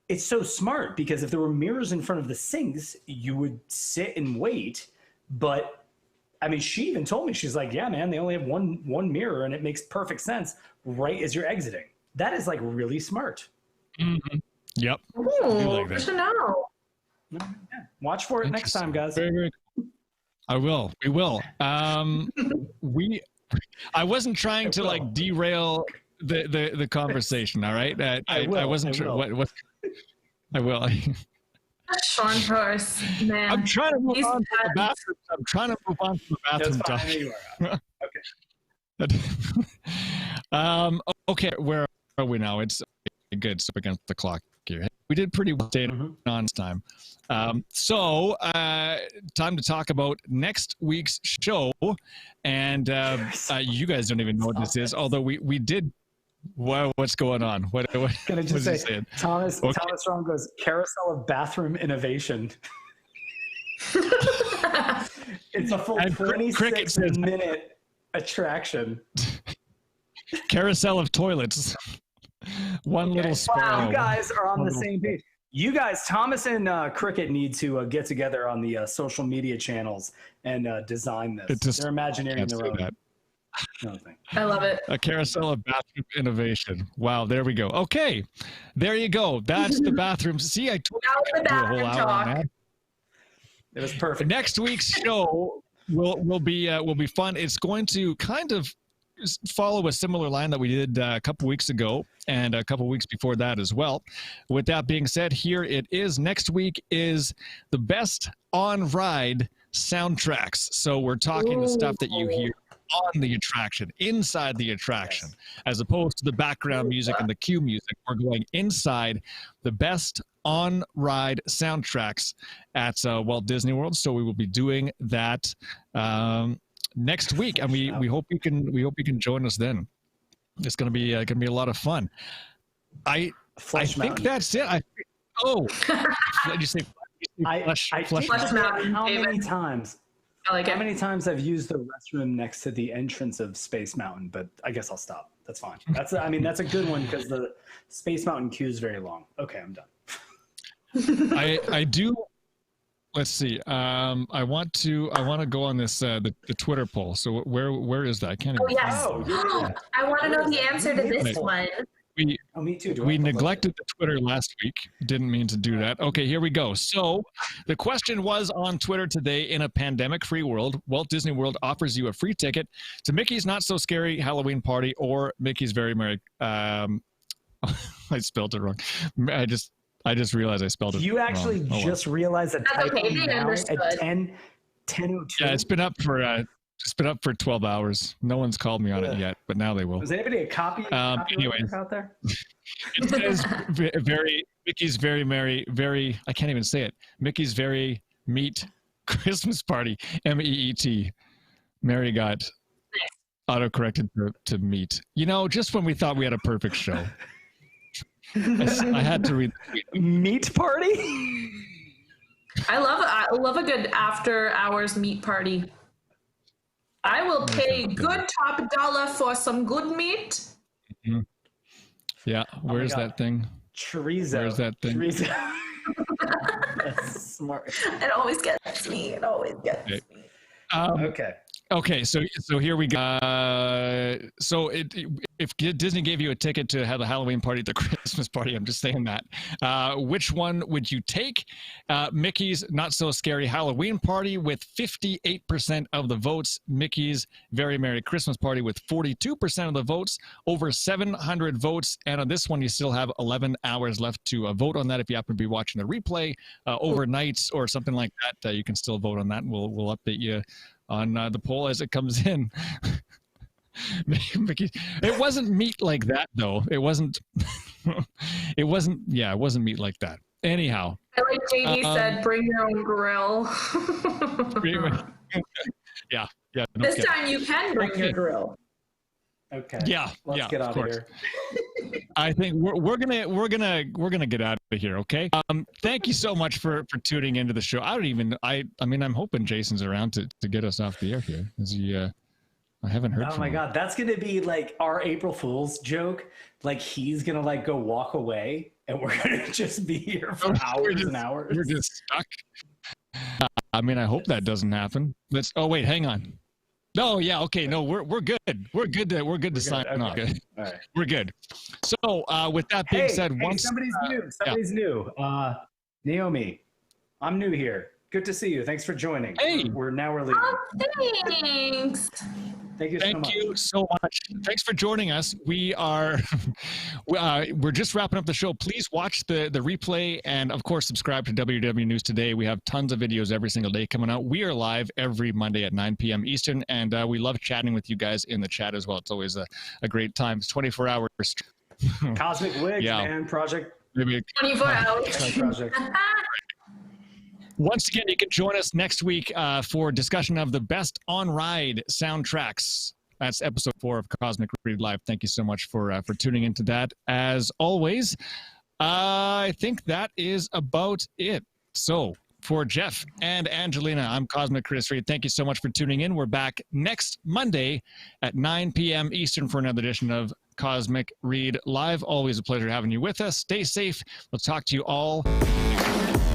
it's so smart because if there were mirrors in front of the sinks, you would sit and wait. But she even told me, she's like, yeah, man, they only have one mirror and it makes perfect sense right as you're exiting. That is like really smart. Mm-hmm. Yep. Ooh, good to know. Watch for it next time, guys. Very, very cool. I will. We will. I wasn't trying to like derail the conversation. All right. I wasn't sure what. I will. Sean horse, man. I'm trying to move on to the bathroom. I'm trying to move on to the bathroom talk. You are. Okay. Okay. Where are we now? It's good. So against the clock here. We did pretty well on time. So time to talk about next week's show. And you guys don't even know what this is, although we did. What's going on? What Can I just say, Thomas Strong goes, carousel of bathroom innovation. It's a full 26-minute attraction. Carousel of toilets. One little sparrow. You guys are on the same page. You guys, Thomas and Cricket need to get together on the social media channels and design this. They're Imagineering their own. I love it. A carousel of bathroom innovation. Wow, there we go. Okay, there you go. That's the bathroom. See, I told you the bathroom a whole hour on that. It was perfect. Next week's show will be fun. It's going to kind of follow a similar line that we did a couple weeks ago and a couple weeks before that as well. With that being said, here it is. Next week is the best on-ride soundtracks. So we're talking the stuff that you hear on the attraction, inside the attraction, as opposed to the background music and the cue music. We're going inside the best on-ride soundtracks at Walt Disney World. So we will be doing that next week, and we hope you can join us then. It's gonna be a lot of fun. I think that's it. Did you say Flush Mountain? How many times? How many times I've used the restroom next to the entrance of Space Mountain, but I guess I'll stop. That's fine. That's a good one because the Space Mountain queue is very long. Okay, I'm done. I do. Let's see. I want to go on this the Twitter poll. So where is that? I can't even. I want to know the answer to this one. Me too. We neglected the Twitter last week. Didn't mean to do that. Okay, here we go. So the question was on Twitter today: in a pandemic-free world, Walt Disney World offers you a free ticket to Mickey's Not So Scary Halloween Party or Mickey's Very Merry. I spelled it wrong. I just realized I spelled it wrong. You actually realized that typo now at 10:02. Yeah, it's been up for 12 hours. No one's called me on it yet, but now they will. Was anybody a copy anyway out there? It says Mickey's very merry, very, I can't even say it. Mickey's very meat Christmas party, MEET. Mary got autocorrected to meat. You know, just when we thought we had a perfect show. I had to read. Meat party? I love a good after hours meat party. I will pay good top dollar for some good meat. Mm-hmm. Yeah, where's that thing? Chorizo. Where's that thing? Chorizo. That's smart. It always gets me. It always gets me. Okay. Okay, so here we go. So if Disney gave you a ticket to have a Halloween party at the Christmas party, I'm just saying that. Which one would you take? Mickey's Not So Scary Halloween Party with 58% of the votes. Mickey's Very Merry Christmas Party with 42% of the votes. Over 700 votes. And on this one, you still have 11 hours left to vote on that. If you happen to be watching the replay overnight or something like that, you can still vote on that. And we'll update you on the poll as it comes in. It wasn't meat like that, though. It wasn't. It wasn't meat like that. Anyhow. I like JD said, bring your own grill. Yeah. This time you can bring your grill. Okay. Yeah. Let's get out of here. I think we're gonna get out of here. Okay. Thank you so much for tuning into the show. I mean, I'm hoping Jason's around to get us off the air here. Is he? I haven't heard. Oh my God, that's gonna be like our April Fool's joke. Like he's gonna like go walk away, and we're gonna just be here for hours and hours. We're just stuck. I mean, I hope that doesn't happen. Oh wait, hang on. No, yeah, okay, no, we're good. We're good to sign off. Okay. All right. We're good. So with that being said, somebody's new. Naomi, I'm new here. Good to see you. Thanks for joining. Hey, we're leaving. Oh, thanks. Thank you so much. Thanks for joining us. We are we're just wrapping up the show. Please watch the replay and of course subscribe to WW News Today. We have tons of videos every single day coming out. We are live every Monday at 9 p.m. Eastern, and we love chatting with you guys in the chat as well. It's always a great time. It's 24 hours. Cosmic Wigs, man. Project. Maybe 24 hours. Project. Once again, you can join us next week for discussion of the best on-ride soundtracks. That's episode 4 of Cosmic Reid Live. Thank you so much for tuning into that. As always, I think that is about it. So for Jeff and Angelina, I'm Cosmic Chris Reid. Thank you so much for tuning in. We're back next Monday at 9 p.m. Eastern for another edition of Cosmic Reid Live. Always a pleasure having you with us. Stay safe. We'll talk to you all next week.